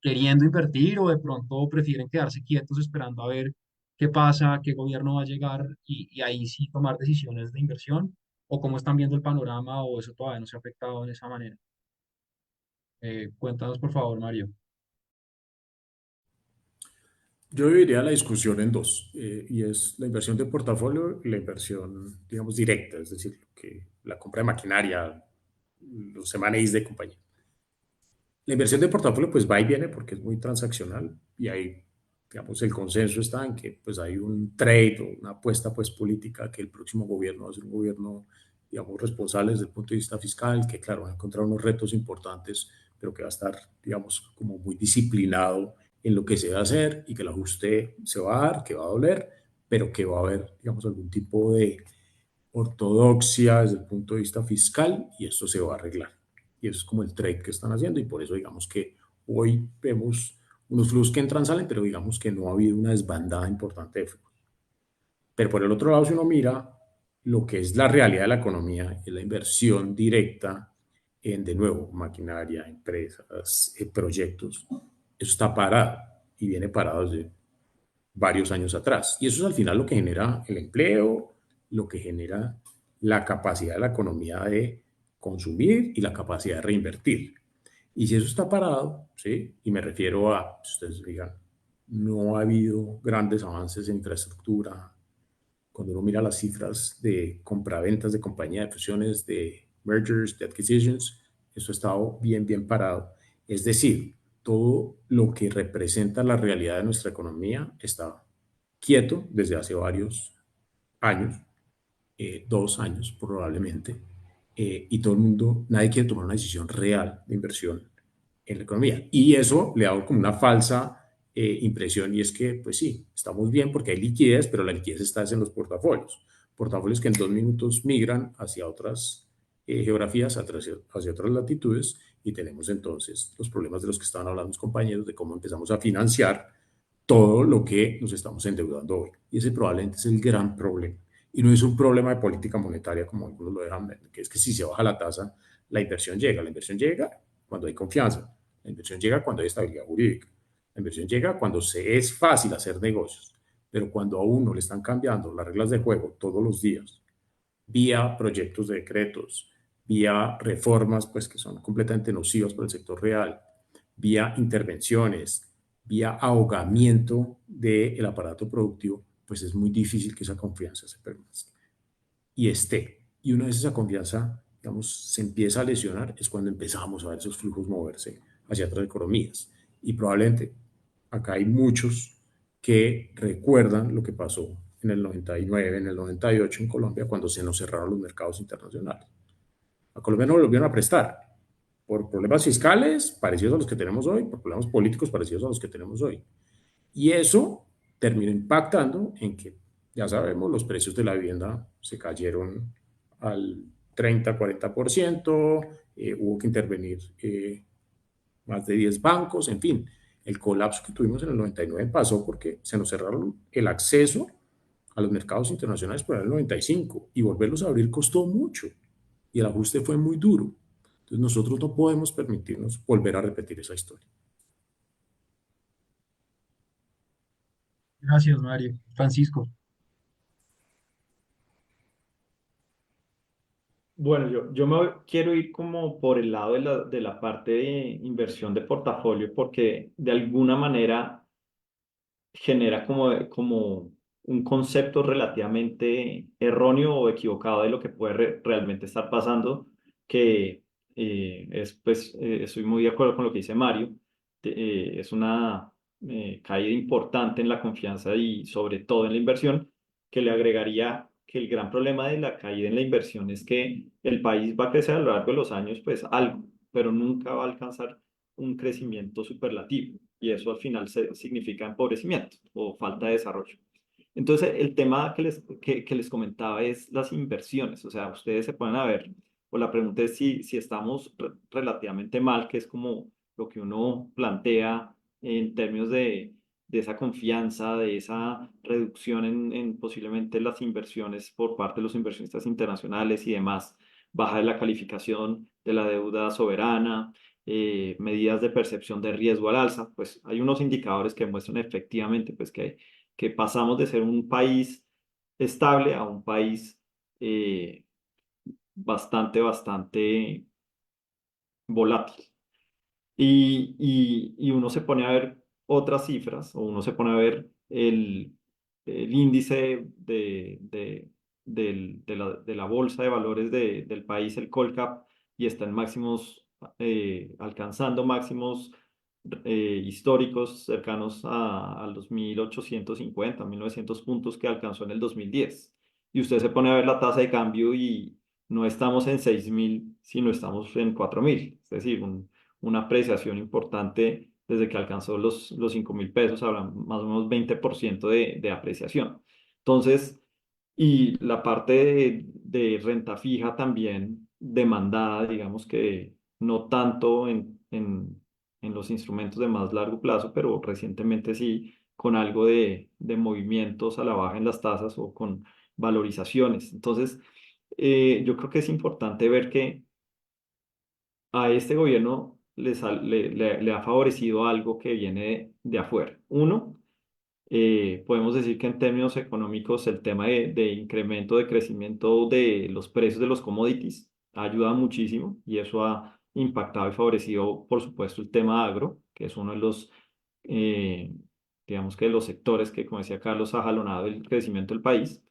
queriendo invertir o de pronto prefieren quedarse quietos esperando a ver qué pasa, qué gobierno va a llegar y ahí sí tomar decisiones de inversión o cómo están viendo el panorama o eso todavía no se ha afectado en esa manera. Cuéntanos por favor, Mario. Yo dividiría la discusión en dos, y es la inversión de portafolio y la inversión, digamos, directa, es decir, la compra de maquinaria, los M&As de compañía. La inversión de portafolio pues va y viene porque es muy transaccional y ahí, digamos, el consenso está en que pues hay un trade o una apuesta pues política que el próximo gobierno va a ser un gobierno, digamos, responsable desde el punto de vista fiscal, que claro, va a encontrar unos retos importantes, pero que va a estar, digamos, como muy disciplinado en lo que se va a hacer y que el ajuste se va a dar, que va a doler, pero que va a haber, digamos, algún tipo de ortodoxia desde el punto de vista fiscal y esto se va a arreglar. y eso es como el trade que están haciendo, y por eso digamos que hoy vemos unos flujos que entran, salen, pero digamos que no ha habido una desbandada importante de flujos. Pero por el otro lado, si uno mira lo que es la realidad de la economía, es la inversión directa en, de nuevo, maquinaria, empresas, proyectos, eso está parado y viene parado desde varios años atrás. Y eso es al final lo que genera el empleo, lo que genera la capacidad de la economía de consumir y la capacidad de reinvertir. Y si eso está parado, ¿sí? Y me refiero a, ustedes digan, no ha habido grandes avances en infraestructura. Cuando uno mira las cifras de compraventas de compañía, de fusiones, de mergers, de acquisitions, eso ha estado bien, bien parado. Es decir, todo lo que representa la realidad de nuestra economía está quieto desde hace varios años, 2 años probablemente, y todo el mundo, nadie quiere tomar una decisión real de inversión en la economía. Y eso le ha dado como una falsa impresión, y es que, pues sí, estamos bien porque hay liquidez, pero la liquidez está en los portafolios. Portafolios que en 2 minutos migran hacia otras geografías, hacia otras latitudes, y tenemos entonces los problemas de los que estaban hablando los compañeros, de cómo empezamos a financiar todo lo que nos estamos endeudando hoy. Y ese probablemente es el gran problema. Y no es un problema de política monetaria como algunos lo dejan ver, que es que si se baja la tasa, la inversión llega. La inversión llega cuando hay confianza. La inversión llega cuando hay estabilidad jurídica. La inversión llega cuando es fácil hacer negocios. Pero cuando a uno le están cambiando las reglas de juego todos los días, vía proyectos de decretos, vía reformas pues, que son completamente nocivas para el sector real, vía intervenciones, vía ahogamiento del aparato productivo, pues es muy difícil que esa confianza se permanezca y esté. Y una vez esa confianza, digamos, se empieza a lesionar, es cuando empezamos a ver esos flujos moverse hacia otras economías. Y probablemente acá hay muchos que recuerdan lo que pasó en el 99, en el 98 en Colombia, cuando se nos cerraron los mercados internacionales. A Colombia no volvieron a prestar por problemas fiscales parecidos a los que tenemos hoy, por problemas políticos parecidos a los que tenemos hoy. Y eso terminó impactando en que, ya sabemos, los precios de la vivienda se cayeron al 30-40%, hubo que intervenir más de 10 bancos, en fin. El colapso que tuvimos en el 99 pasó porque se nos cerraron el acceso a los mercados internacionales por el 95, y volverlos a abrir costó mucho y el ajuste fue muy duro. Entonces nosotros no podemos permitirnos volver a repetir esa historia. Gracias, Mario. Francisco. Bueno, yo quiero ir como por el lado de la parte de inversión de portafolio porque de alguna manera genera como un concepto relativamente erróneo o equivocado de lo que puede realmente estar pasando, que estoy muy de acuerdo con lo que dice Mario. Es una caída importante en la confianza y sobre todo en la inversión, que le agregaría que el gran problema de la caída en la inversión es que el país va a crecer a lo largo de los años, pues algo, pero nunca va a alcanzar un crecimiento superlativo y eso al final significa empobrecimiento o falta de desarrollo. Entonces, el tema que les comentaba es las inversiones, o sea, ustedes se pueden a ver, o la pregunta es si estamos relativamente mal, que es como lo que uno plantea en términos de esa confianza, de esa reducción en posiblemente las inversiones por parte de los inversionistas internacionales y demás, baja de la calificación de la deuda soberana, medidas de percepción de riesgo al alza, pues hay unos indicadores que muestran efectivamente pues, que pasamos de ser un país estable a un país bastante volátil. Y uno se pone a ver otras cifras, o uno se pone a ver el índice de la bolsa de valores del país, el Colcap, y está en máximos, alcanzando máximos históricos cercanos a los 1850, 1900 puntos que alcanzó en el 2010. Y usted se pone a ver la tasa de cambio y no estamos en 6.000, sino estamos en 4.000, es decir, una apreciación importante desde que alcanzó los 5.000 pesos, habrá más o menos 20% de apreciación. Entonces, y la parte de renta fija también demandada, digamos que no tanto en los instrumentos de más largo plazo, pero recientemente sí con algo de movimientos a la baja en las tasas o con valorizaciones. Entonces, yo creo que es importante ver que a este gobierno le ha favorecido algo que viene de afuera. Uno, podemos decir que en términos económicos el tema de incremento, de crecimiento de los precios de los commodities ha ayudado muchísimo y eso ha impactado y favorecido, por supuesto, el tema agro, que es uno de los, eh, digamos que de los sectores que, como decía Carlos, ha jalonado el crecimiento del país.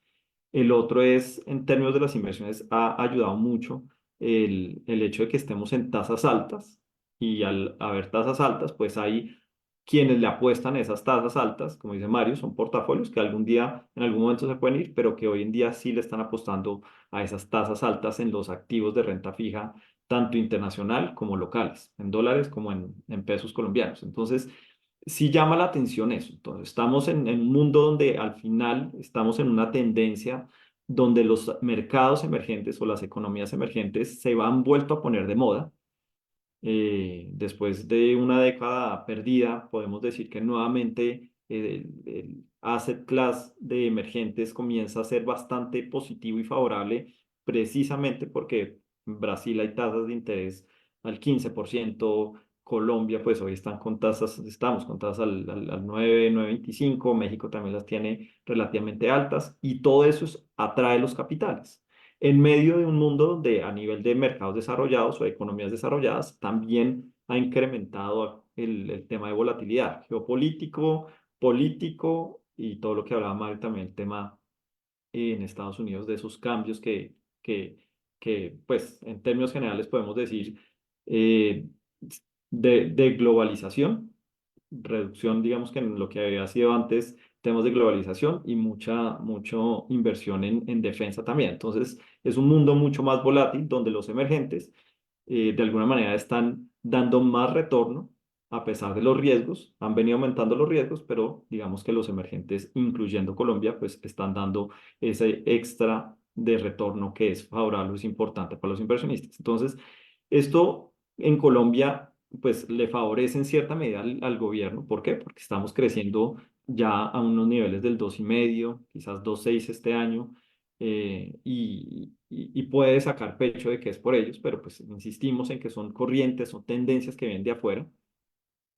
El otro es, en términos de las inversiones, ha ayudado mucho el hecho de que estemos en tasas altas y al haber tasas altas, pues hay quienes le apuestan a esas tasas altas, como dice Mario, son portafolios que algún día, en algún momento se pueden ir, pero que hoy en día sí le están apostando a esas tasas altas en los activos de renta fija, tanto internacional como locales, en dólares como en pesos colombianos. Entonces, sí llama la atención eso. Entonces, estamos en un mundo donde al final estamos en una tendencia donde los mercados emergentes o las economías emergentes se han vuelto a poner de moda. Después de una década perdida, podemos decir que nuevamente el asset class de emergentes comienza a ser bastante positivo y favorable, precisamente porque en Brasil hay tasas de interés al 15%. Colombia, pues hoy están con tasas, estamos con tasas al 9, 9,25, México también las tiene relativamente altas y todo eso atrae los capitales en medio de un mundo donde a nivel de mercados desarrollados o economías desarrolladas también ha incrementado el tema de volatilidad geopolítico, político y todo lo que hablaba Mario también, el tema en Estados Unidos de esos cambios que, pues, en términos generales podemos decir eh, de globalización, reducción, digamos que en lo que había sido antes temas de globalización y mucho inversión en defensa también. Entonces, es un mundo mucho más volátil donde los emergentes de alguna manera están dando más retorno a pesar de los riesgos, han venido aumentando los riesgos, pero digamos que los emergentes, incluyendo Colombia, pues están dando ese extra de retorno que es favorable, es importante para los inversionistas. Entonces, esto en Colombia, pues le favorece en cierta medida al gobierno. ¿Por qué? Porque estamos creciendo ya a unos niveles del 2,5, quizás 2,6 este año, y puede sacar pecho de que es por ellos, pero pues insistimos en que son corrientes, son tendencias que vienen de afuera.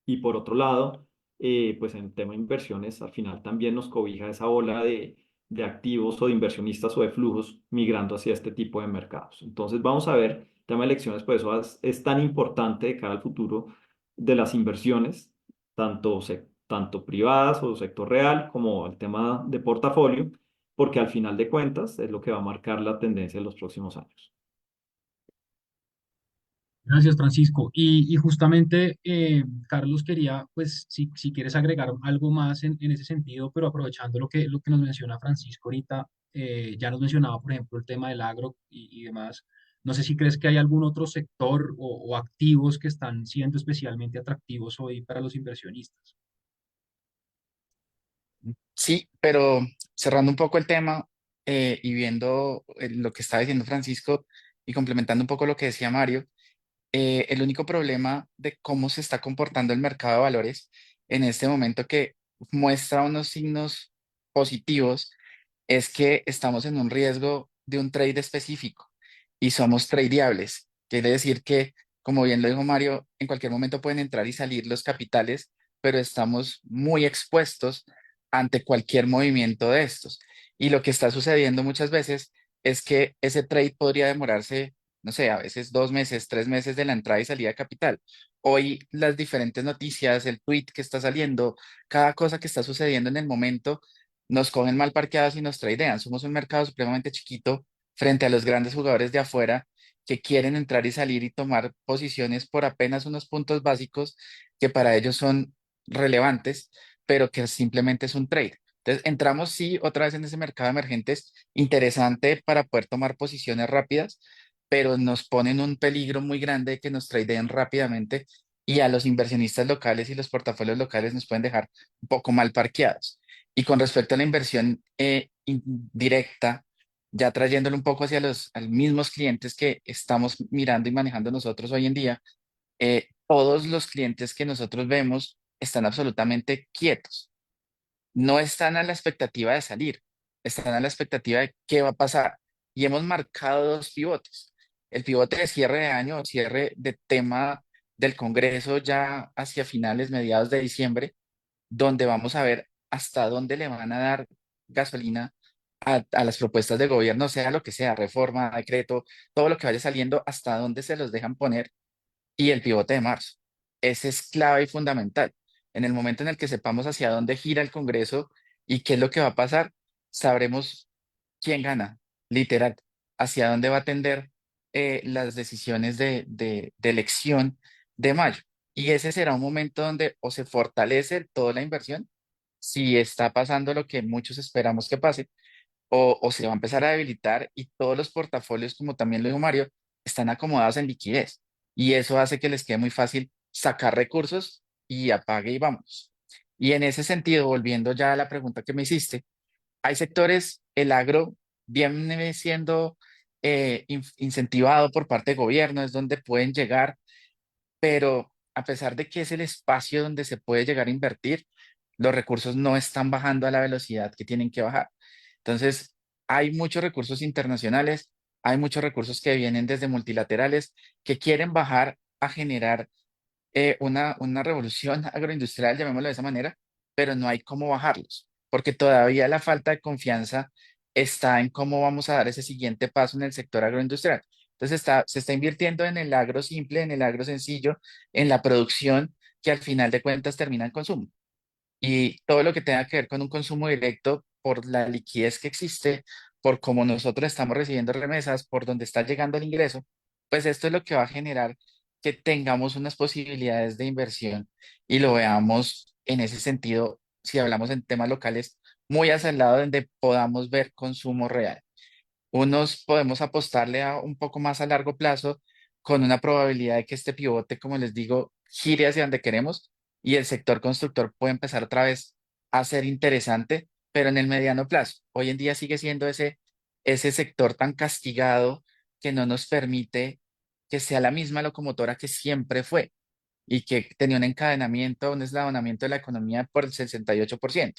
Y por otro lado, pues en tema de inversiones, al final también nos cobija esa ola de activos o de inversionistas o de flujos migrando hacia este tipo de mercados. Entonces vamos a ver, el tema de elecciones, por eso es tan importante de cara al futuro de las inversiones, tanto privadas o sector real como el tema de portafolio, porque al final de cuentas es lo que va a marcar la tendencia de los próximos años. Gracias, Francisco. Y justamente, Carlos, quería, pues, si quieres agregar algo más en ese sentido, pero aprovechando lo que nos menciona Francisco ahorita, ya nos mencionaba, por ejemplo, el tema del agro y demás. No sé si crees que hay algún otro sector o activos que están siendo especialmente atractivos hoy para los inversionistas. Sí, pero cerrando un poco el tema y viendo lo que estaba diciendo Francisco y complementando un poco lo que decía Mario, el único problema de cómo se está comportando el mercado de valores en este momento que muestra unos signos positivos es que estamos en un riesgo de un trade específico y somos tradeables. Quiere decir que, como bien lo dijo Mario, en cualquier momento pueden entrar y salir los capitales, pero estamos muy expuestos ante cualquier movimiento de estos. Y lo que está sucediendo muchas veces es que ese trade podría demorarse, no sé, a veces 2 meses, 3 meses de la entrada y salida de capital. Hoy las diferentes noticias, el tweet que está saliendo, cada cosa que está sucediendo en el momento nos cogen mal parqueados y nos tradean. Somos un mercado supremamente chiquito frente a los grandes jugadores de afuera que quieren entrar y salir y tomar posiciones por apenas unos puntos básicos que para ellos son relevantes, pero que simplemente es un trade. Entonces, entramos sí otra vez en ese mercado de emergentes interesante para poder tomar posiciones rápidas, pero nos ponen un peligro muy grande de que nos tradeen rápidamente y a los inversionistas locales y los portafolios locales nos pueden dejar un poco mal parqueados. Y con respecto a la inversión directa, ya trayéndolo un poco hacia a los mismos clientes que estamos mirando y manejando nosotros hoy en día, todos los clientes que nosotros vemos están absolutamente quietos, no están a la expectativa de salir, están a la expectativa de qué va a pasar. Y hemos marcado dos pivotes. El pivote de cierre de año, o cierre de tema del Congreso ya hacia finales, mediados de diciembre, donde vamos a ver hasta dónde le van a dar gasolina a las propuestas de gobierno, sea lo que sea, reforma, decreto, todo lo que vaya saliendo, hasta dónde se los dejan poner y el pivote de marzo. Ese es clave y fundamental. En el momento en el que sepamos hacia dónde gira el Congreso y qué es lo que va a pasar, sabremos quién gana, literal, hacia dónde va a tender las decisiones de elección de mayo. Y ese será un momento donde o se fortalece toda la inversión, si está pasando lo que muchos esperamos que pase, o se va a empezar a debilitar y todos los portafolios, como también lo dijo Mario, están acomodados en liquidez. Y eso hace que les quede muy fácil sacar recursos y apague y vamos. Y en ese sentido, volviendo ya a la pregunta que me hiciste, hay sectores, el agro viene siendo incentivado por parte del gobierno, es donde pueden llegar, pero a pesar de que es el espacio donde se puede llegar a invertir, los recursos no están bajando a la velocidad que tienen que bajar. Entonces, hay muchos recursos internacionales, hay muchos recursos que vienen desde multilaterales que quieren bajar a generar una revolución agroindustrial, llamémoslo de esa manera, pero no hay cómo bajarlos, porque todavía la falta de confianza está en cómo vamos a dar ese siguiente paso en el sector agroindustrial. Entonces se está invirtiendo en el agro simple, en el agro sencillo, en la producción que al final de cuentas termina en consumo. Y todo lo que tenga que ver con un consumo directo por la liquidez que existe, por cómo nosotros estamos recibiendo remesas, por donde está llegando el ingreso, pues esto es lo que va a generar que tengamos unas posibilidades de inversión y lo veamos en ese sentido, si hablamos en temas locales, muy hacia el lado donde podamos ver consumo real. Unos podemos apostarle a un poco más a largo plazo con una probabilidad de que este pivote, como les digo, gire hacia donde queremos y el sector constructor puede empezar otra vez a ser interesante, pero en el mediano plazo. Hoy en día sigue siendo ese sector tan castigado que no nos permite que sea la misma locomotora que siempre fue y que tenía un encadenamiento, un eslabonamiento de la economía por el 68%.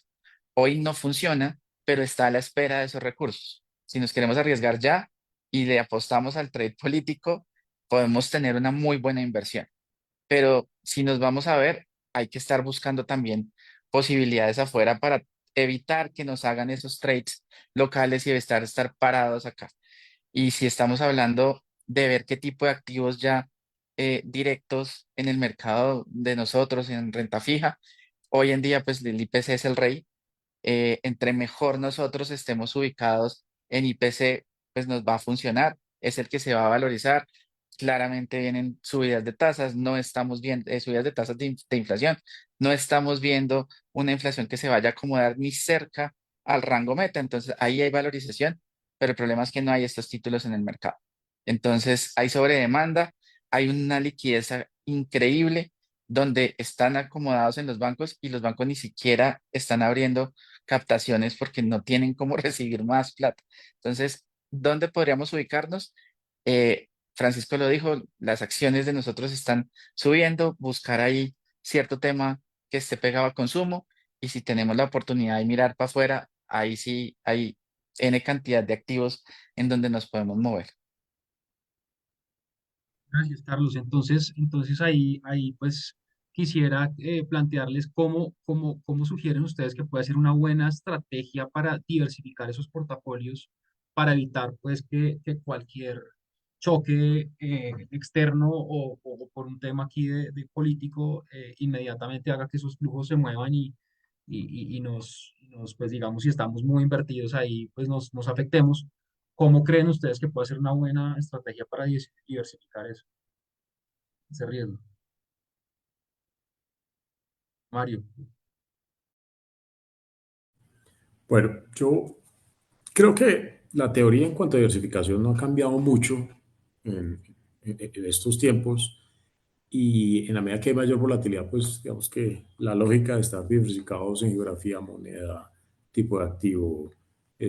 Hoy no funciona, pero está a la espera de esos recursos. Si nos queremos arriesgar ya y le apostamos al trade político, podemos tener una muy buena inversión. Pero si nos vamos a ver, hay que estar buscando también posibilidades afuera para evitar que nos hagan esos trades locales y estar parados acá. Y si estamos hablando de ver qué tipo de activos ya directos en el mercado de nosotros, en renta fija, hoy en día pues el IPC es el rey. Entre mejor nosotros estemos ubicados en IPC, pues nos va a funcionar, es el que se va a valorizar. Claramente vienen subidas de tasas, no estamos viendo subidas de tasas de inflación, no estamos viendo una inflación que se vaya a acomodar ni cerca al rango meta, entonces ahí hay valorización, pero el problema es que no hay estos títulos en el mercado. Entonces hay sobredemanda, hay una liquidez increíble donde están acomodados en los bancos y los bancos ni siquiera están abriendo captaciones porque no tienen cómo recibir más plata. Entonces, ¿dónde podríamos ubicarnos? Francisco lo dijo, las acciones de nosotros están subiendo, buscar ahí cierto tema que esté pegado al consumo y si tenemos la oportunidad de mirar para afuera, ahí sí hay N cantidad de activos en donde nos podemos mover. Gracias, Carlos. Entonces ahí pues quisiera plantearles cómo sugieren ustedes que puede ser una buena estrategia para diversificar esos portafolios, para evitar pues que cualquier choque externo o por un tema aquí de político inmediatamente haga que esos flujos se muevan y nos, pues digamos, si estamos muy invertidos ahí, pues nos afectemos. ¿Cómo creen ustedes que puede ser una buena estrategia para diversificar eso, ese riesgo? Mario. Bueno, yo creo que la teoría en cuanto a diversificación no ha cambiado mucho en, en estos tiempos y en la medida que hay mayor volatilidad, pues digamos que la lógica de estar diversificados en geografía, moneda, tipo de activo,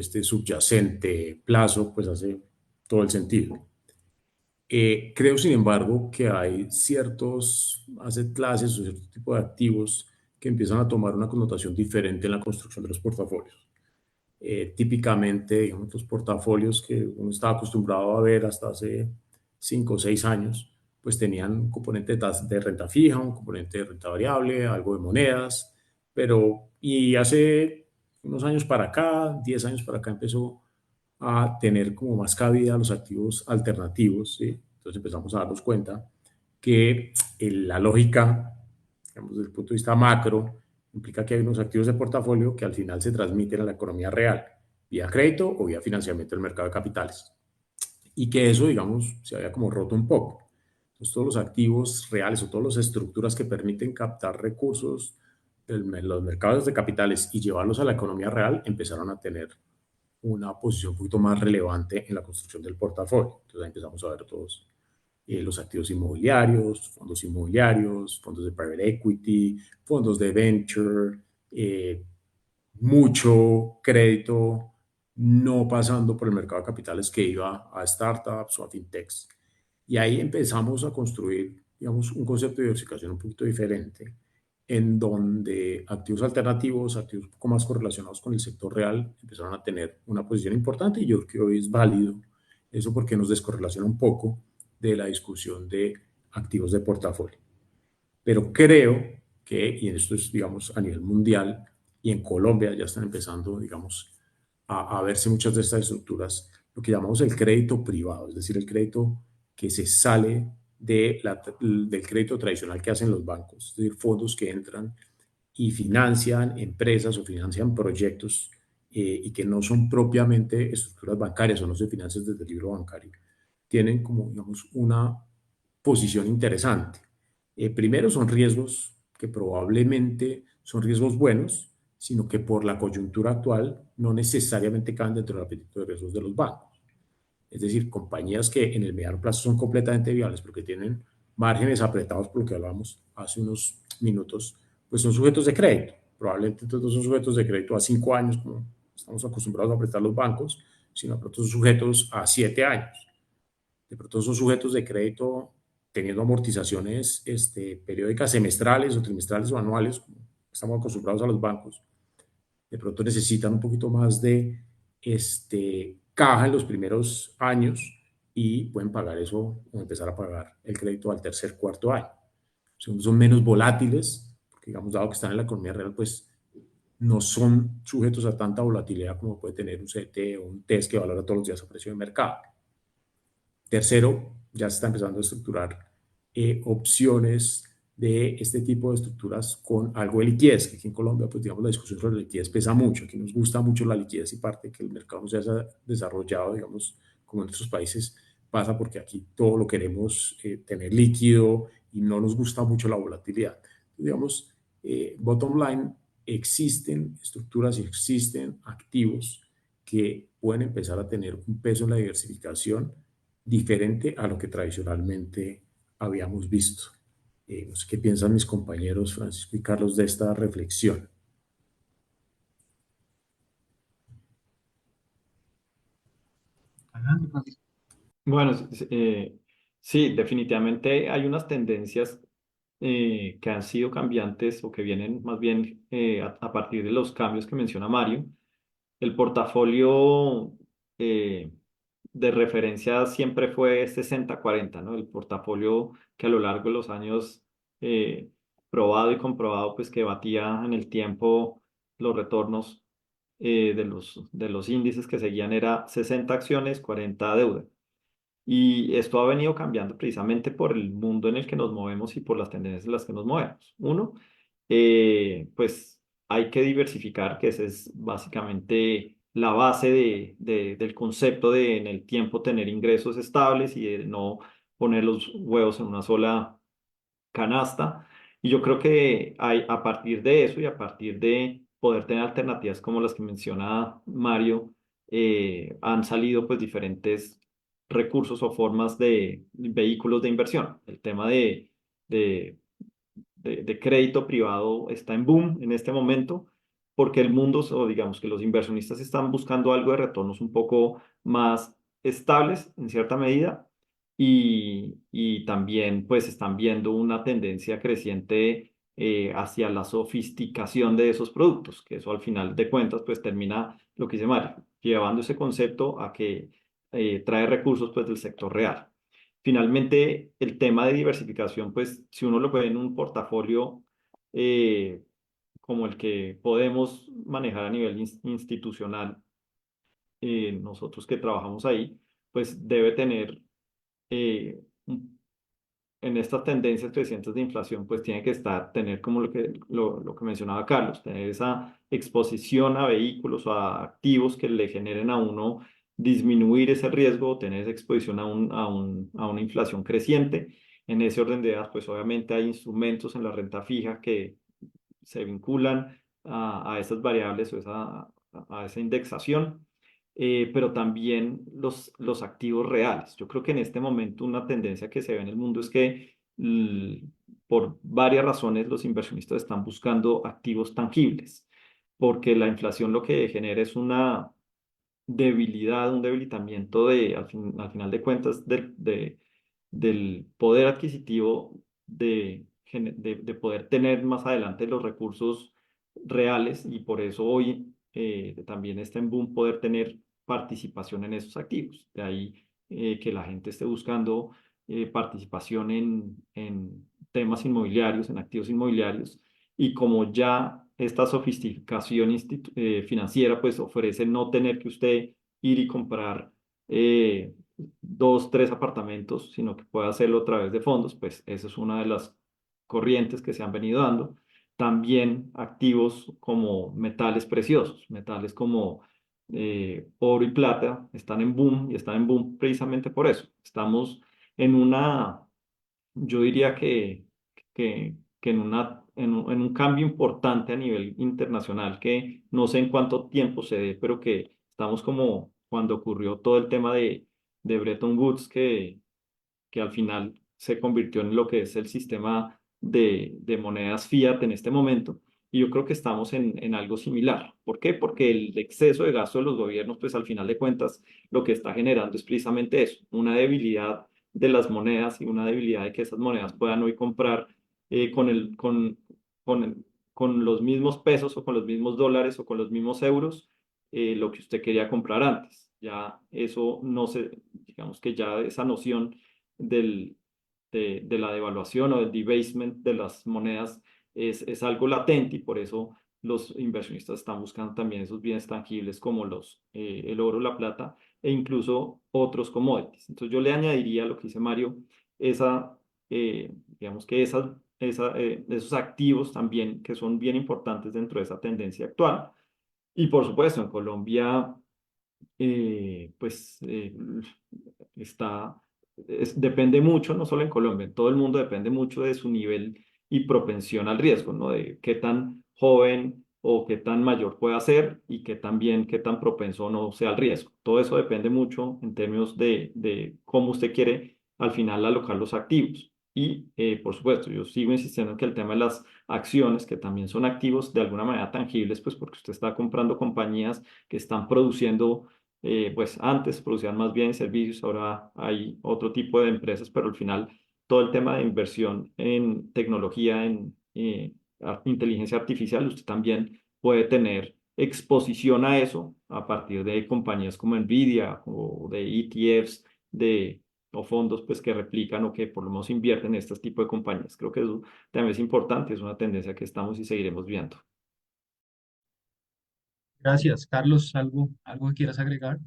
subyacente, plazo, pues hace todo el sentido. Creo, sin embargo, que hay ciertos asset classes o cierto tipo de activos que empiezan a tomar una connotación diferente en la construcción de los portafolios. Típicamente, digamos, los portafolios que uno estaba acostumbrado a ver hasta hace 5 o 6 años, pues tenían un componente de renta fija, un componente de renta variable, algo de monedas, y hace unos años para acá, 10 años para acá, empezó a tener como más cabida los activos alternativos, ¿sí? Entonces empezamos a darnos cuenta que la lógica, digamos, desde el punto de vista macro, implica que hay unos activos de portafolio que al final se transmiten a la economía real, vía crédito o vía financiamiento del mercado de capitales. Y que eso, digamos, se había como roto un poco. Entonces, todos los activos reales o todas las estructuras que permiten captar recursos de los mercados de capitales y llevarlos a la economía real empezaron a tener una posición un poquito más relevante en la construcción del portafolio. Entonces, ahí empezamos a ver todos los activos inmobiliarios, fondos de private equity, fondos de venture, mucho crédito no pasando por el mercado de capitales que iba a startups o a fintechs. Y ahí empezamos a construir, digamos, un concepto de diversificación un poquito diferente, en donde activos alternativos, activos un poco más correlacionados con el sector real, empezaron a tener una posición importante y yo creo que hoy es válido eso porque nos descorrelaciona un poco de la discusión de activos de portafolio. Pero creo que, y esto es, digamos, a nivel mundial, y en Colombia ya están empezando, digamos, a verse muchas de estas estructuras, lo que llamamos el crédito privado, es decir, el crédito que se sale del crédito tradicional que hacen los bancos, es decir, fondos que entran y financian empresas o financian proyectos y que no son propiamente estructuras bancarias o no se financian desde el libro bancario, tienen como, digamos, una posición interesante. Primero son riesgos que probablemente son riesgos buenos, sino que por la coyuntura actual no necesariamente caen dentro del apetito de riesgos de los bancos. Es decir, compañías que en el mediano plazo son completamente viables porque tienen márgenes apretados, por lo que hablábamos hace unos minutos, pues son sujetos de crédito. Probablemente entonces no son sujetos de crédito a 5 años, como estamos acostumbrados a prestar los bancos, sino pronto son sujetos a 7 años. De pronto son sujetos de crédito teniendo amortizaciones periódicas semestrales o trimestrales o anuales, como estamos acostumbrados a los bancos. De pronto necesitan un poquito más de caja en los primeros años y pueden pagar eso o empezar a pagar el crédito al tercer, cuarto año. Son menos volátiles, porque digamos, dado que están en la economía real, pues no son sujetos a tanta volatilidad como puede tener un CT o un TES que valora todos los días a precio de mercado. Tercero, ya se está empezando a estructurar opciones de este tipo de estructuras con algo de liquidez, que aquí en Colombia, pues digamos, la discusión sobre la liquidez pesa mucho, aquí nos gusta mucho la liquidez y parte que el mercado no se haya desarrollado, digamos, como en otros países pasa porque aquí todo lo queremos tener líquido y no nos gusta mucho la volatilidad. Entonces, digamos, bottom line, existen estructuras y existen activos que pueden empezar a tener un peso en la diversificación diferente a lo que tradicionalmente habíamos visto. No sé qué piensan mis compañeros Francisco y Carlos de esta reflexión. Adelante, Francisco. Bueno, sí, definitivamente hay unas tendencias que han sido cambiantes o que vienen más bien a partir de los cambios que menciona Mario. El portafolio eh, de referencia siempre fue 60-40, ¿no? El portafolio que a lo largo de los años eh, probado y comprobado, pues que batía en el tiempo los retornos de los índices que seguían era 60 acciones, 40 deuda. Y esto ha venido cambiando precisamente por el mundo en el que nos movemos y por las tendencias en las que nos movemos. Uno, pues hay que diversificar, que esa es básicamente la base del concepto de en el tiempo tener ingresos estables y de no poner los huevos en una sola canasta. Y yo creo que hay, a partir de eso y a partir de poder tener alternativas como las que menciona Mario, han salido pues diferentes recursos o formas de vehículos de inversión. El tema de crédito privado está en boom en este momento. porque el mundo, o digamos que los inversionistas están buscando algo de retornos un poco más estables en cierta medida y también pues están viendo una tendencia creciente hacia la sofisticación de esos productos, que eso al final de cuentas pues termina, lo que dice Mario, llevando ese concepto a que trae recursos pues del sector real. Finalmente, el tema de diversificación, pues si uno lo ve en un portafolio eh, como el que podemos manejar a nivel institucional, nosotros que trabajamos ahí, pues debe tener eh, un en estas tendencias crecientes de inflación, pues tiene que tener como lo que mencionaba Carlos, tener esa exposición a vehículos o a activos que le generen a uno disminuir ese riesgo, tener esa exposición a una inflación creciente. En ese orden de ideas, pues obviamente hay instrumentos en la renta fija que se vinculan a esas variables o a esa indexación, pero también los activos reales. Yo creo que en este momento una tendencia que se ve en el mundo es que por varias razones los inversionistas están buscando activos tangibles, porque la inflación lo que genera es una debilidad, un debilitamiento al final de cuentas del poder adquisitivo de poder tener más adelante los recursos reales y por eso hoy también está en boom poder tener participación en esos activos. De ahí que la gente esté buscando participación en temas inmobiliarios, en activos inmobiliarios y como ya esta sofisticación financiera pues ofrece no tener que usted ir y comprar eh, dos, tres apartamentos, sino que pueda hacerlo a través de fondos, pues esa es una de las corrientes que se han venido dando. También activos como metales preciosos, metales como oro y plata están en boom y están en boom precisamente por eso. Estamos en yo diría que en un cambio importante a nivel internacional que no sé en cuánto tiempo se dé, pero que estamos como cuando ocurrió todo el tema de Bretton Woods, que al final se convirtió en lo que es el sistema de monedas fiat en este momento. Y yo creo que estamos en algo similar. ¿Por qué? Porque el exceso de gasto de los gobiernos, pues al final de cuentas, lo que está generando es precisamente eso, una debilidad de las monedas y una debilidad de que esas monedas puedan hoy comprar con, con los mismos pesos o con los mismos dólares o con los mismos euros lo que usted quería comprar antes. Ya eso no se, digamos que ya esa noción del, de la devaluación o del debasement de las monedas es algo latente y por eso los inversionistas están buscando también esos bienes tangibles como el oro, la plata e incluso otros commodities. Entonces yo le añadiría a lo que dice Mario, digamos que esos activos también que son bien importantes dentro de esa tendencia actual. Y por supuesto, en Colombia pues está, depende mucho, no solo en Colombia, en todo el mundo depende mucho de su nivel y propensión al riesgo, ¿no? De qué tan joven o qué tan mayor pueda ser y qué tan bien, qué tan propenso o no sea al riesgo. Todo eso depende mucho en términos de cómo usted quiere al final alocar los activos. Y por supuesto, yo sigo insistiendo en que el tema de las acciones, que también son activos de alguna manera tangibles, pues porque usted está comprando compañías que están produciendo pues antes producían más bien servicios, ahora hay otro tipo de empresas, pero al final todo el tema de inversión en tecnología, en inteligencia artificial, usted también puede tener exposición a eso a partir de compañías como Nvidia o de ETFs o fondos pues que replican o que por lo menos invierten en este tipo de compañías. Creo que eso también es importante, es una tendencia que estamos y seguiremos viendo. Gracias. Carlos, ¿algo que quieras agregar?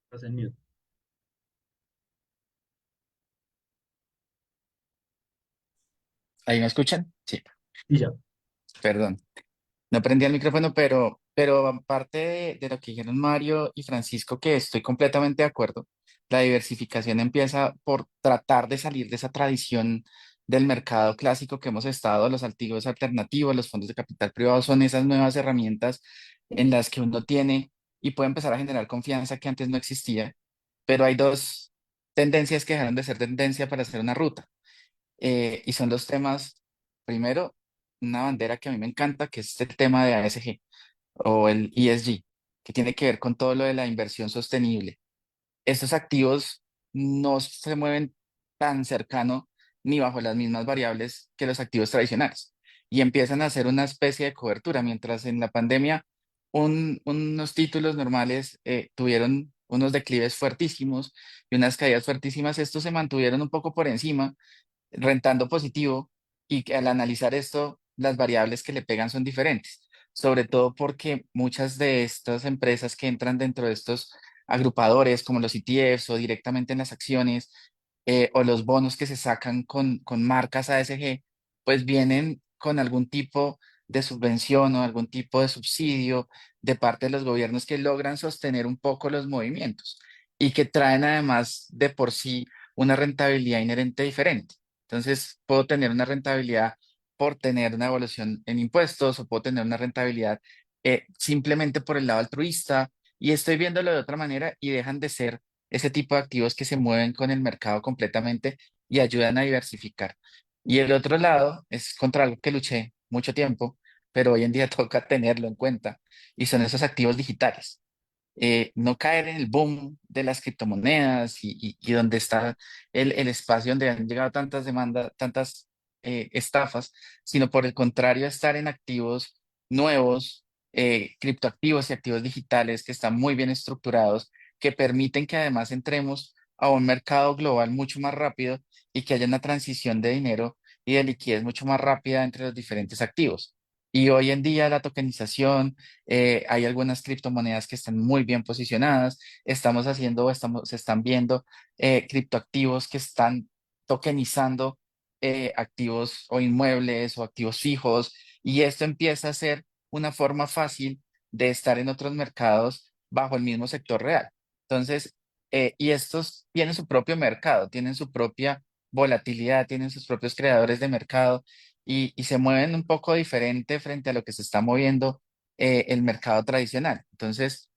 Estás en mute. ¿Ahí me escuchan? Sí, Y ya. perdón. No prendí el micrófono, pero aparte de lo que dijeron Mario y Francisco, que estoy completamente de acuerdo, la diversificación empieza por tratar de salir de esa tradición del mercado clásico que hemos estado, los activos alternativos, los fondos de capital privado son esas nuevas herramientas en las que uno tiene y puede empezar a generar confianza que antes no existía. pero hay dos tendencias que dejaron de ser tendencia para hacer una ruta. Y son los temas, primero, una bandera que a mí me encanta, que es el tema de ASG o el ESG, que tiene que ver con todo lo de la inversión sostenible. Estos activos no se mueven tan cercano ni bajo las mismas variables que los activos tradicionales y empiezan a hacer una especie de cobertura, mientras en la pandemia unos títulos normales tuvieron unos declives fuertísimos y unas caídas fuertísimas, estos se mantuvieron un poco por encima rentando positivo y que al analizar esto, las variables que le pegan son diferentes, sobre todo porque muchas de estas empresas que entran dentro de estos agrupadores, como los ETFs o directamente en las acciones, o los bonos que se sacan con marcas ASG, pues vienen con algún tipo de subvención o algún tipo de subsidio de parte de los gobiernos que logran sostener un poco los movimientos y que traen además de por sí una rentabilidad inherente diferente. Entonces, puedo tener una rentabilidad por tener una evolución en impuestos o puedo tener una rentabilidad simplemente por el lado altruista y estoy viéndolo de otra manera y dejan de ser ese tipo de activos que se mueven con el mercado completamente y ayudan a diversificar. Y el otro lado es contra algo que luché mucho tiempo, pero hoy en día toca tenerlo en cuenta y son esos activos digitales, no caer en el boom de las criptomonedas y donde está el espacio donde han llegado tantas demandas, tantas estafas, sino por el contrario, estar en activos nuevos, criptoactivos y activos digitales que están muy bien estructurados, que permiten que además entremos a un mercado global mucho más rápido y que haya una transición de dinero y de liquidez mucho más rápida entre los diferentes activos. Y hoy en día la tokenización, hay algunas criptomonedas que están muy bien posicionadas. Se están viendo criptoactivos que están tokenizando activos o inmuebles o activos fijos. Y esto empieza a ser una forma fácil de estar en otros mercados bajo el mismo sector real. Entonces, y estos tienen su propio mercado, tienen su propia volatilidad, tienen sus propios creadores de mercado y se mueven un poco diferente frente a lo que se está moviendo el mercado tradicional. Entonces,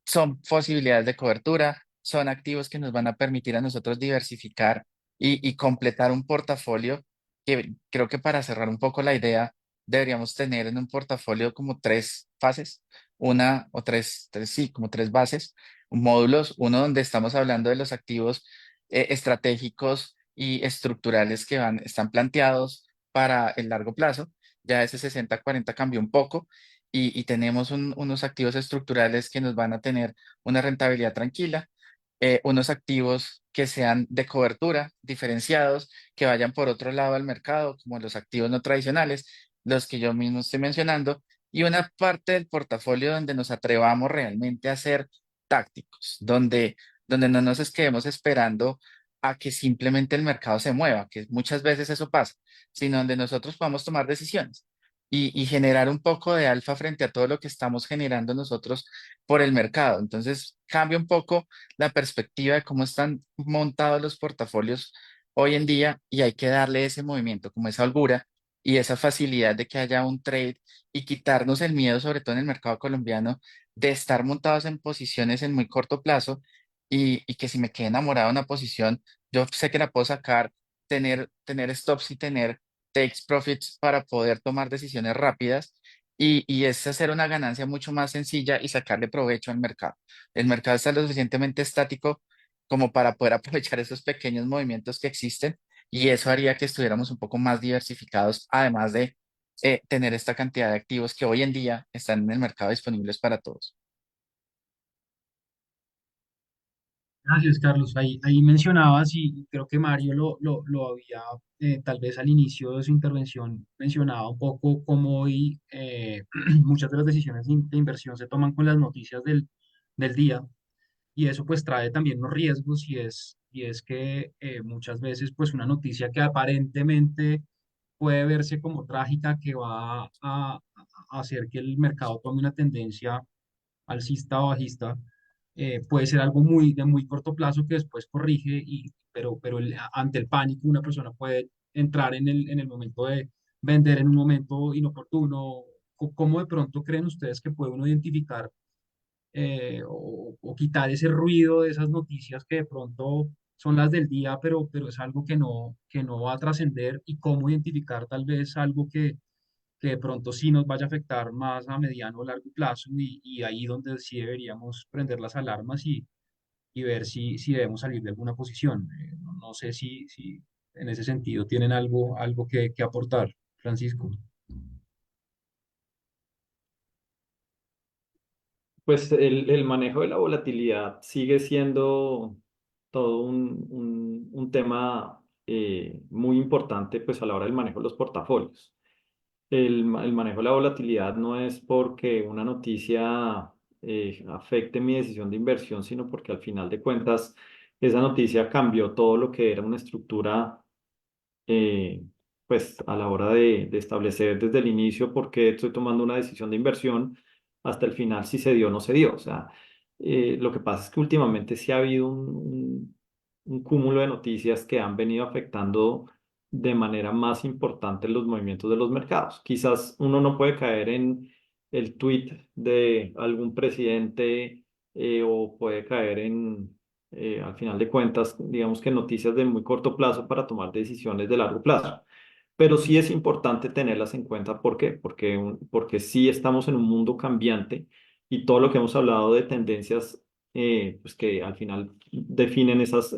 son posibilidades de cobertura, son activos que nos van a permitir a nosotros diversificar y completar un portafolio que creo que para cerrar un poco la idea, deberíamos tener en un portafolio como tres fases, una o sí, como tres bases, módulos, uno donde estamos hablando de los activos estratégicos y estructurales que están planteados para el largo plazo. Ya ese 60-40 cambió un poco y tenemos unos activos estructurales que nos van a tener una rentabilidad tranquila, unos activos que sean de cobertura, diferenciados, que vayan por otro lado al mercado, como los activos no tradicionales, los que yo mismo estoy mencionando, y una parte del portafolio donde nos atrevamos realmente a ser tácticos, donde no nos quedemos esperando a que simplemente el mercado se mueva, que muchas veces eso pasa, sino donde nosotros podamos tomar decisiones y generar un poco de alfa frente a todo lo que estamos generando nosotros por el mercado. Entonces, cambia un poco la perspectiva de cómo están montados los portafolios hoy en día y hay que darle ese movimiento, como esa holgura y esa facilidad de que haya un trade y quitarnos el miedo, sobre todo en el mercado colombiano, de estar montados en posiciones en muy corto plazo y que si me quedé enamorado de una posición, yo sé que la puedo sacar, tener stops y tener takes profits para poder tomar decisiones rápidas y es hacer una ganancia mucho más sencilla y sacarle provecho al mercado. El mercado está lo suficientemente estático como para poder aprovechar esos pequeños movimientos que existen y eso haría que estuviéramos un poco más diversificados, además de tener esta cantidad de activos que hoy en día están en el mercado disponibles para todos. Gracias, Carlos. Ahí mencionabas y creo que Mario lo había, tal vez al inicio de su intervención, mencionaba un poco cómo hoy muchas de las decisiones de inversión se toman con las noticias del día y eso pues trae también unos riesgos y es que muchas veces pues una noticia que aparentemente puede verse como trágica que va a hacer que el mercado tome una tendencia alcista o bajista, puede ser algo de muy corto plazo que después corrige, pero ante el pánico una persona puede entrar en el momento de vender en un momento inoportuno. ¿Cómo de pronto creen ustedes que puede uno identificar o quitar ese ruido de esas noticias que de pronto son las del día, pero es algo que no va a trascender y cómo identificar tal vez algo que de pronto sí nos vaya a afectar más a mediano o largo plazo y ahí donde sí deberíamos prender las alarmas y ver si debemos salir de alguna posición. No sé si en ese sentido tienen algo que aportar, Francisco. Pues el manejo de la volatilidad sigue siendo todo un tema muy importante pues a la hora del manejo de los portafolios. El manejo de la volatilidad no es porque una noticia afecte mi decisión de inversión, sino porque al final de cuentas esa noticia cambió todo lo que era una estructura eh, pues a la hora de establecer desde el inicio por qué estoy tomando una decisión de inversión hasta el final si se dio o no se dio. O sea, lo que pasa es que últimamente sí ha habido un cúmulo de noticias que han venido afectando de manera más importante los movimientos de los mercados. Quizás uno no puede caer en el tweet de algún presidente o puede caer en al final de cuentas, digamos que noticias de muy corto plazo para tomar decisiones de largo plazo. Pero sí es importante tenerlas en cuenta. ¿Por qué? Porque sí estamos en un mundo cambiante y todo lo que hemos hablado de tendencias, pues que al final definen esos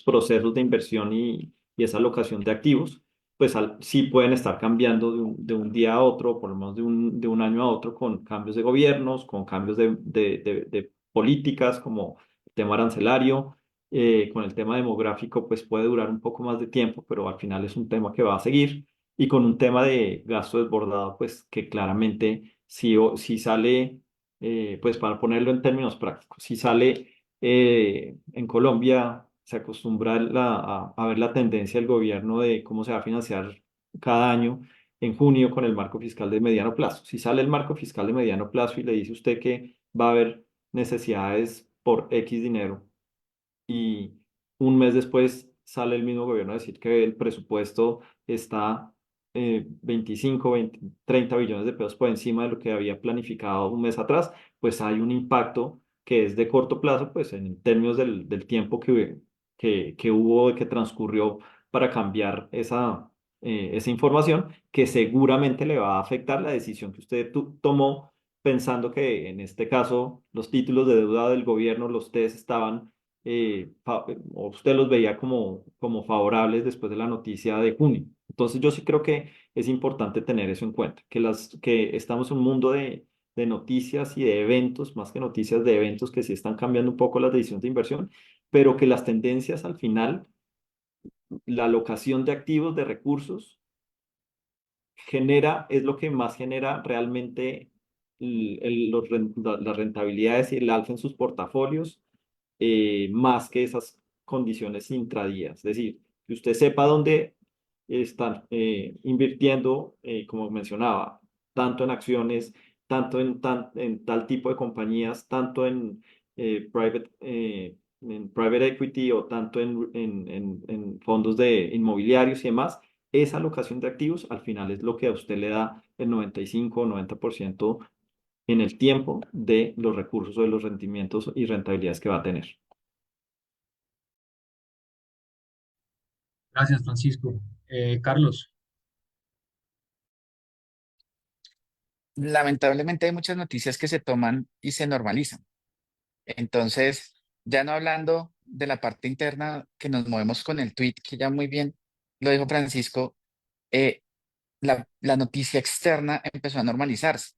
procesos de inversión y esa alocación de activos, pues sí pueden estar cambiando de un día a otro, por lo menos de un año a otro, con cambios de gobiernos, con cambios de políticas, como tema arancelario, con el tema demográfico, pues puede durar un poco más de tiempo, pero al final es un tema que va a seguir. Y con un tema de gasto desbordado, pues que claramente si sale, pues para ponerlo en términos prácticos, si sale en Colombia, se acostumbra a ver la tendencia del gobierno de cómo se va a financiar cada año en junio con el marco fiscal de mediano plazo. Si sale el marco fiscal de mediano plazo y le dice usted que va a haber necesidades por X dinero y un mes después sale el mismo gobierno a decir que el presupuesto está 25, 20, 30 billones de pesos por encima de lo que había planificado un mes atrás, pues hay un impacto que es de corto plazo, pues en términos del tiempo que hubo, que transcurrió para cambiar esa información, que seguramente le va a afectar la decisión que usted tomó pensando que en este caso los títulos de deuda del gobierno, los TES, estaban o usted los veía como favorables después de la noticia de junio. Entonces yo sí creo que es importante tener eso en cuenta, que estamos en un mundo de noticias y de eventos, más que noticias de eventos que sí están cambiando un poco las decisiones de inversión, pero que las tendencias al final, la alocación de activos, de recursos, es lo que más genera realmente las rentabilidades y el alza en sus portafolios más que esas condiciones intradías. Es decir, que usted sepa dónde están invirtiendo, como mencionaba, tanto en acciones, tanto en tal tipo de compañías, tanto en private equity o tanto en fondos de inmobiliarios y demás. Esa alocación de activos al final es lo que a usted le da el 95 o 90% en el tiempo de los recursos o de los rendimientos y rentabilidades que va a tener. Gracias, Francisco. Carlos, Lamentablemente hay muchas noticias que se toman y se normalizan. Entonces, ya no hablando de la parte interna que nos movemos con el tweet, que ya muy bien lo dijo Francisco, eh, la noticia externa empezó a normalizarse.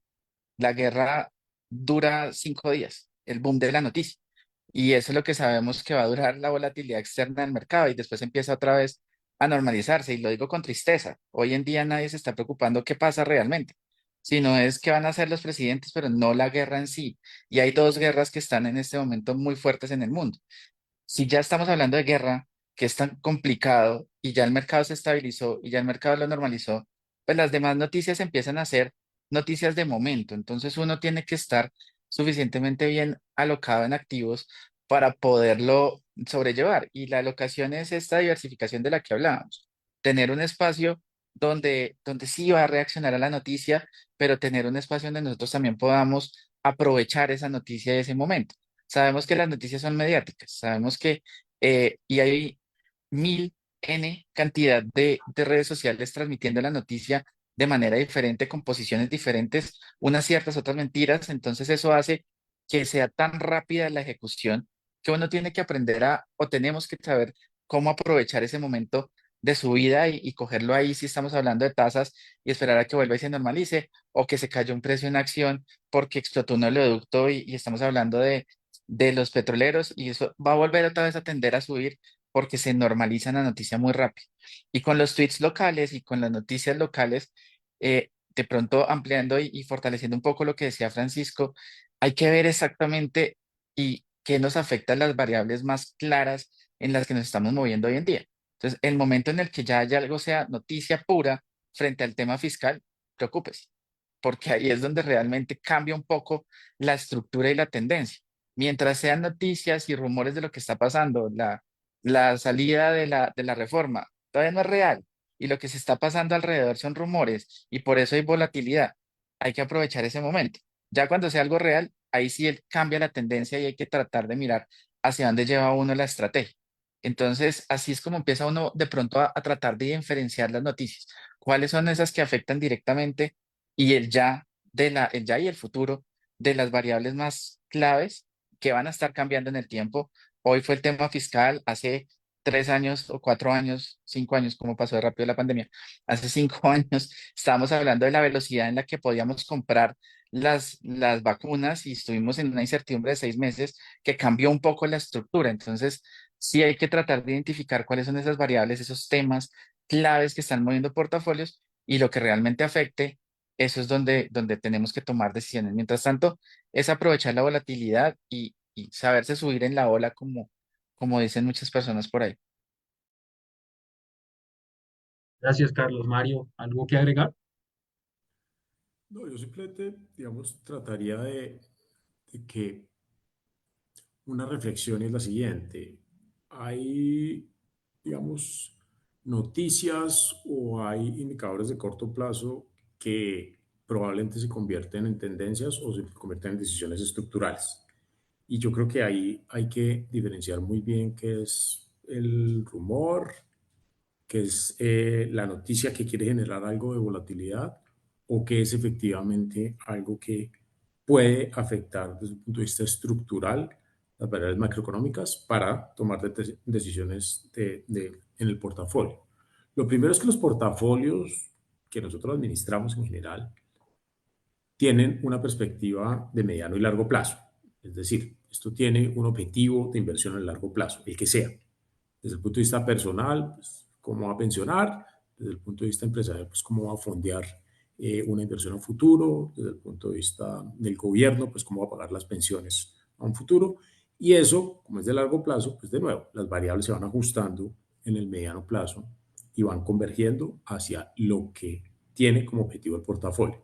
La guerra dura 5 días, el boom de la noticia. Y eso es lo que sabemos que va a durar la volatilidad externa del mercado y después empieza otra vez a normalizarse. Y lo digo con tristeza. Hoy en día nadie se está preocupando qué pasa realmente, sino es qué van a hacer los presidentes, pero no la guerra en sí. Y hay dos guerras que están en este momento muy fuertes en el mundo. Si ya estamos hablando de guerra, que es tan complicado y ya el mercado se estabilizó y ya el mercado lo normalizó, pues las demás noticias empiezan a ser noticias de momento. Entonces uno tiene que estar suficientemente bien alocado en activos para poderlo sobrellevar. Y la alocación es esta diversificación de la que hablábamos. Tener un espacio donde sí va a reaccionar a la noticia, pero tener un espacio donde nosotros también podamos aprovechar esa noticia de ese momento. Sabemos que las noticias son mediáticas, sabemos que y hay mil N cantidad de redes sociales transmitiendo la noticia de manera diferente, con posiciones diferentes, unas ciertas, otras mentiras. Entonces eso hace que sea tan rápida la ejecución que uno tiene que aprender o tenemos que saber cómo aprovechar ese momento de su vida y cogerlo ahí si estamos hablando de tasas y esperar a que vuelva y se normalice, o que se cayó un precio en acción porque explotó un oleoducto y estamos hablando de los petroleros, y eso va a volver otra vez a tender a subir porque se normaliza la noticia muy rápido. Y con los tweets locales y con las noticias locales, de pronto ampliando y fortaleciendo un poco lo que decía Francisco, hay que ver exactamente y qué nos afectan las variables más claras en las que nos estamos moviendo hoy en día. Entonces, el momento en el que ya haya algo sea noticia pura frente al tema fiscal, preocúpese, porque ahí es donde realmente cambia un poco la estructura y la tendencia. Mientras sean noticias y rumores de lo que está pasando, la salida de la reforma todavía no es real y lo que se está pasando alrededor son rumores y por eso hay volatilidad. Hay que aprovechar ese momento. Ya cuando sea algo real, ahí sí cambia la tendencia y hay que tratar de mirar hacia dónde lleva uno la estrategia. Entonces, así es como empieza uno de pronto a tratar de diferenciar las noticias. ¿Cuáles son esas que afectan directamente y el ya y el futuro de las variables más claves que van a estar cambiando en el tiempo? Hoy fue el tema fiscal, hace 3 años o 4 años, 5 años, como pasó de rápido la pandemia, hace 5 años estábamos hablando de la velocidad en la que podíamos comprar las vacunas y estuvimos en una incertidumbre de 6 meses que cambió un poco la estructura. Entonces, sí hay que tratar de identificar cuáles son esas variables, esos temas claves que están moviendo portafolios y lo que realmente afecte, eso es donde tenemos que tomar decisiones. Mientras tanto, es aprovechar la volatilidad y saberse subir en la ola como dicen muchas personas por ahí. Gracias, Carlos. Mario, ¿algo que agregar? No, yo simplemente, digamos, trataría de que una reflexión es la siguiente. Hay, digamos, noticias o hay indicadores de corto plazo que probablemente se convierten en tendencias o se convierten en decisiones estructurales. Y yo creo que ahí hay que diferenciar muy bien qué es el rumor, qué es la noticia que quiere generar algo de volatilidad o qué es efectivamente algo que puede afectar desde un punto de vista estructural las variables macroeconómicas para tomar decisiones en el portafolio. Lo primero es que los portafolios que nosotros administramos en general tienen una perspectiva de mediano y largo plazo. Es decir, esto tiene un objetivo de inversión a largo plazo, el que sea. Desde el punto de vista personal, pues, cómo va a pensionar; desde el punto de vista empresarial, pues cómo va a fondear una inversión a futuro; desde el punto de vista del gobierno, pues cómo va a pagar las pensiones a un futuro. Y eso, como es de largo plazo, pues de nuevo, las variables se van ajustando en el mediano plazo y van convergiendo hacia lo que tiene como objetivo el portafolio.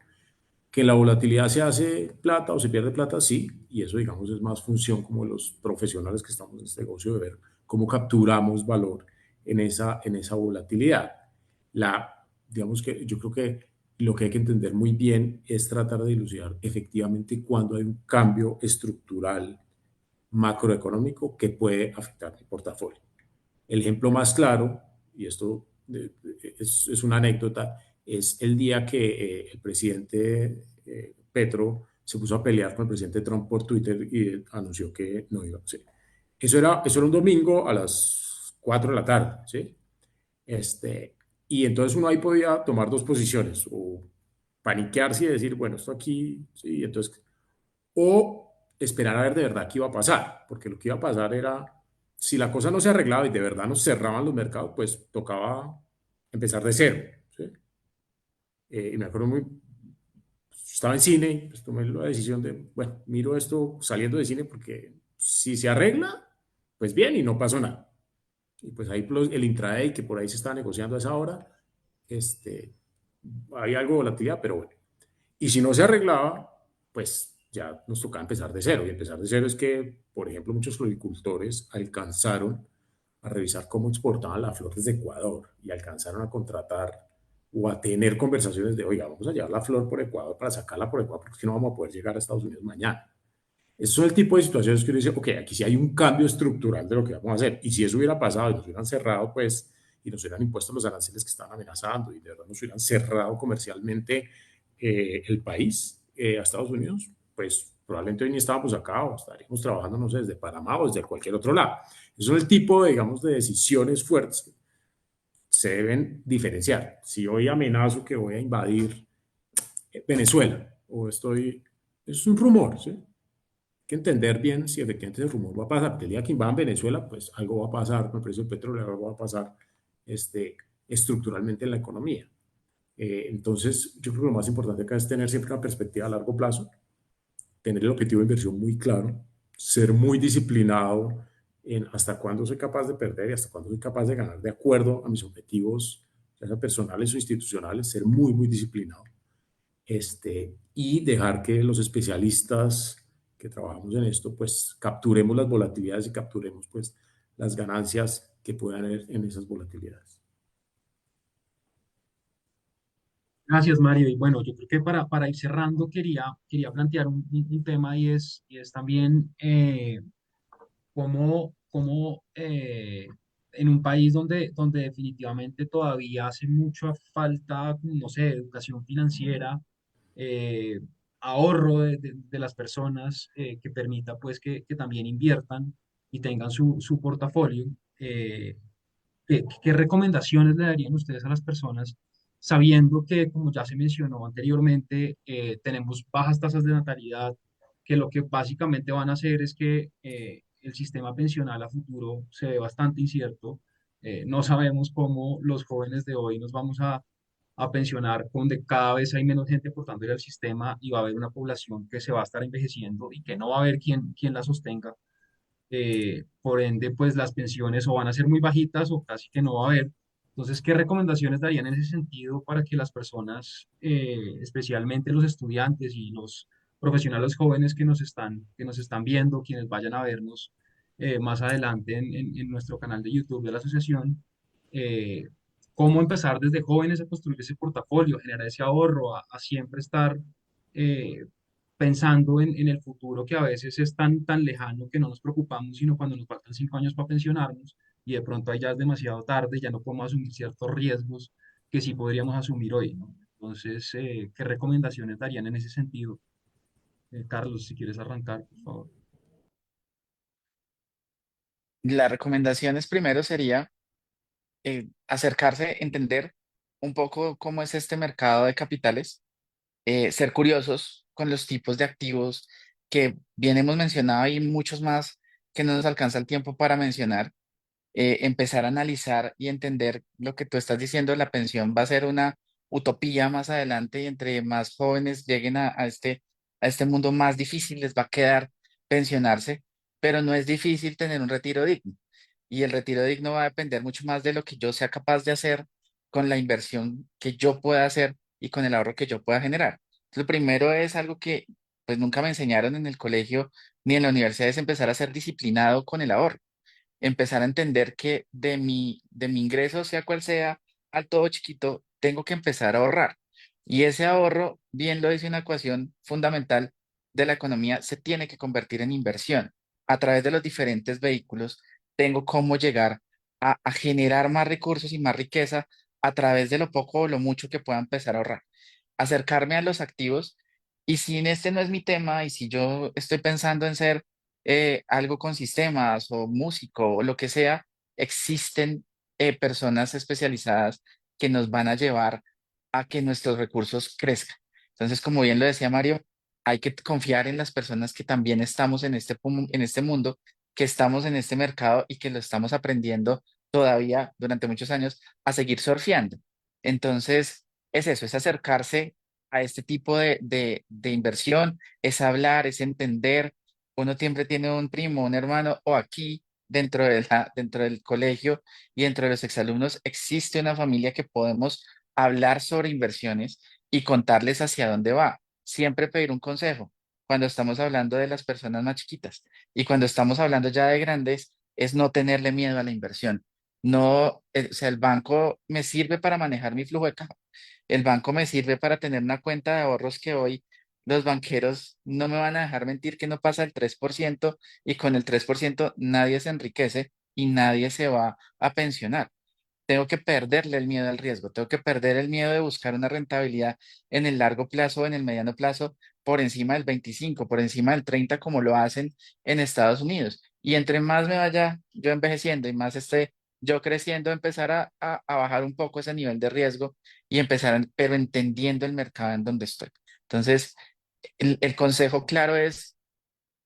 Que la volatilidad se hace plata o se pierde plata, sí, y eso, digamos, es más función como los profesionales que estamos en este negocio de ver cómo capturamos valor en esa volatilidad. Digamos que yo creo que lo que hay que entender muy bien es tratar de dilucidar efectivamente cuando hay un cambio estructural macroeconómico que puede afectar el portafolio. El ejemplo más claro, y esto es una anécdota, es el día que el presidente Petro se puso a pelear con el presidente Trump por Twitter y anunció que no iba. ¿Sí? Eso era un domingo a las 4 de la tarde. ¿Sí? Y entonces uno ahí podía tomar dos posiciones: o paniquearse y decir, bueno, esto aquí, sí, entonces, o esperar a ver de verdad qué iba a pasar, porque lo que iba a pasar era, si la cosa no se arreglaba y de verdad nos cerraban los mercados, pues tocaba empezar de cero. ¿Sí? Y me acuerdo muy, estaba en cine, pues tomé la decisión de, bueno, miro esto saliendo de cine, porque si se arregla, pues bien, y no pasó nada. Y pues ahí el intraday, que por ahí se está negociando a esa hora, este, hay algo de volatilidad, pero bueno. Y si no se arreglaba, pues ya nos tocaba empezar de cero. Y empezar de cero es que, por ejemplo, muchos floricultores alcanzaron a revisar cómo exportaban la flor desde Ecuador y alcanzaron a contratar o a tener conversaciones de, oiga, vamos a llevar la flor por Ecuador para sacarla por Ecuador, porque es que no vamos a poder llegar a Estados Unidos mañana. Esos son el tipo de situaciones que uno dice, ok, aquí sí hay un cambio estructural de lo que vamos a hacer. Y si eso hubiera pasado y nos hubieran cerrado, pues, y nos hubieran impuesto los aranceles que estaban amenazando y de verdad nos hubieran cerrado comercialmente el país a Estados Unidos, pues probablemente hoy ni estábamos acá o estaríamos trabajando, no sé, desde Panamá o desde cualquier otro lado. Eso es el tipo, digamos, de decisiones fuertes que se deben diferenciar. Si hoy amenazo que voy a invadir Venezuela o estoy, es un rumor, ¿sí? Que entender bien si efectivamente ese rumor va a pasar. El día que invadan Venezuela, pues algo va a pasar con el precio del petróleo, algo va a pasar este, estructuralmente en la economía. Entonces, yo creo que lo más importante acá es tener siempre una perspectiva a largo plazo, tener el objetivo de inversión muy claro, ser muy disciplinado en hasta cuándo soy capaz de perder y hasta cuándo soy capaz de ganar de acuerdo a mis objetivos, ya sea personales o institucionales, ser muy, muy disciplinado y dejar que los especialistas que trabajamos en esto, pues capturemos las volatilidades y capturemos pues las ganancias que puedan haber en esas volatilidades. Gracias, Mario. Y bueno, yo creo que para ir cerrando quería plantear un tema y es también cómo en un país donde definitivamente todavía hace mucha falta, no sé, educación financiera, eh, ahorro de las personas que permita pues que también inviertan y tengan su portafolio. ¿Qué recomendaciones le darían ustedes a las personas, sabiendo que, como ya se mencionó anteriormente, tenemos bajas tasas de natalidad, que lo que básicamente van a hacer es que el sistema pensional a futuro se ve bastante incierto? No sabemos cómo los jóvenes de hoy nos vamos a pensionar, donde cada vez hay menos gente aportando al sistema y va a haber una población que se va a estar envejeciendo y que no va a haber quien la sostenga. Por ende, pues las pensiones o van a ser muy bajitas o casi que no va a haber. Entonces, ¿qué recomendaciones darían en ese sentido para que las personas, especialmente los estudiantes y los profesionales jóvenes que nos están viendo, quienes vayan a vernos más adelante en nuestro canal de YouTube de la asociación, eh, cómo empezar desde jóvenes a construir ese portafolio, generar ese ahorro, a siempre estar eh, pensando en el futuro, que a veces es tan lejano que no nos preocupamos, sino cuando nos faltan 5 años para pensionarnos y de pronto ahí ya es demasiado tarde, ya no podemos asumir ciertos riesgos que sí podríamos asumir hoy, ¿no? Entonces, ¿qué recomendaciones darían en ese sentido? Carlos, si quieres arrancar, por favor. Las recomendaciones primero sería acercarse, entender un poco cómo es este mercado de capitales, ser curiosos con los tipos de activos que bien hemos mencionado y muchos más que no nos alcanza el tiempo para mencionar. Empezar a analizar y entender lo que tú estás diciendo, la pensión va a ser una utopía más adelante y entre más jóvenes lleguen a este mundo más difícil les va a quedar pensionarse, pero no es difícil tener un retiro digno. Y el retiro digno va a depender mucho más de lo que yo sea capaz de hacer con la inversión que yo pueda hacer y con el ahorro que yo pueda generar. Lo primero es algo que pues nunca me enseñaron en el colegio ni en la universidad, es empezar a ser disciplinado con el ahorro, empezar a entender que de mi ingreso, sea cual sea, alto o chiquito, tengo que empezar a ahorrar. Y ese ahorro, bien lo dice una ecuación fundamental de la economía, se tiene que convertir en inversión. A través de los diferentes vehículos, tengo cómo llegar a generar más recursos y más riqueza a través de lo poco o lo mucho que pueda empezar a ahorrar. Acercarme a los activos. Y si en este no es mi tema y si yo estoy pensando en ser algo con sistemas o músico o lo que sea, existen personas especializadas que nos van a llevar a que nuestros recursos crezcan. Entonces, como bien lo decía Mario, hay que confiar en las personas que también estamos en este mundo, que estamos en este mercado y que lo estamos aprendiendo todavía durante muchos años a seguir surfeando. Entonces, es eso, es acercarse a este tipo de inversión, es hablar, es entender. Uno siempre tiene un primo, un hermano, o aquí dentro del colegio y dentro de los exalumnos existe una familia que podemos hablar sobre inversiones y contarles hacia dónde va. Siempre pedir un consejo cuando estamos hablando de las personas más chiquitas y cuando estamos hablando ya de grandes, es no tenerle miedo a la inversión. No, o sea, el banco me sirve para manejar mi flujo de caja, El banco me sirve para tener una cuenta de ahorros que hoy los banqueros no me van a dejar mentir que no pasa el 3% y con el 3% nadie se enriquece y nadie se va a pensionar. Tengo que perderle el miedo al riesgo, tengo que perder el miedo de buscar una rentabilidad en el largo plazo o en el mediano plazo por encima del 25, por encima del 30, como lo hacen en Estados Unidos. Y entre más me vaya yo envejeciendo y más esté yo creciendo, empezar a bajar un poco ese nivel de riesgo y empezar, pero entendiendo el mercado en donde estoy. Entonces, el consejo claro es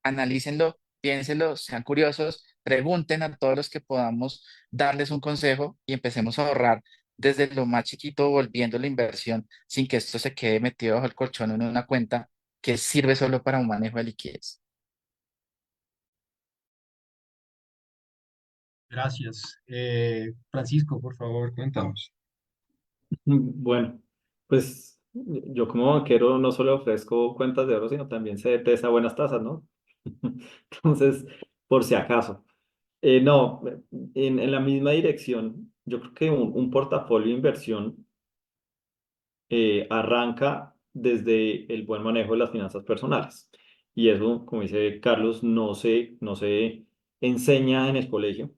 analícenlo, piénsenlo, sean curiosos, pregunten a todos los que podamos darles un consejo y empecemos a ahorrar desde lo más chiquito, volviendo la inversión sin que esto se quede metido bajo el colchón en una cuenta que sirve solo para un manejo de liquidez. Gracias. Francisco, por favor, cuéntanos. Bueno, pues yo como banquero no solo ofrezco cuentas de oro, sino también se a buenas tasas, ¿no? Entonces, por si acaso. No, en la misma dirección, yo creo que un portafolio de inversión arranca desde el buen manejo de las finanzas personales. Y eso, como dice Carlos, no se enseña en el colegio.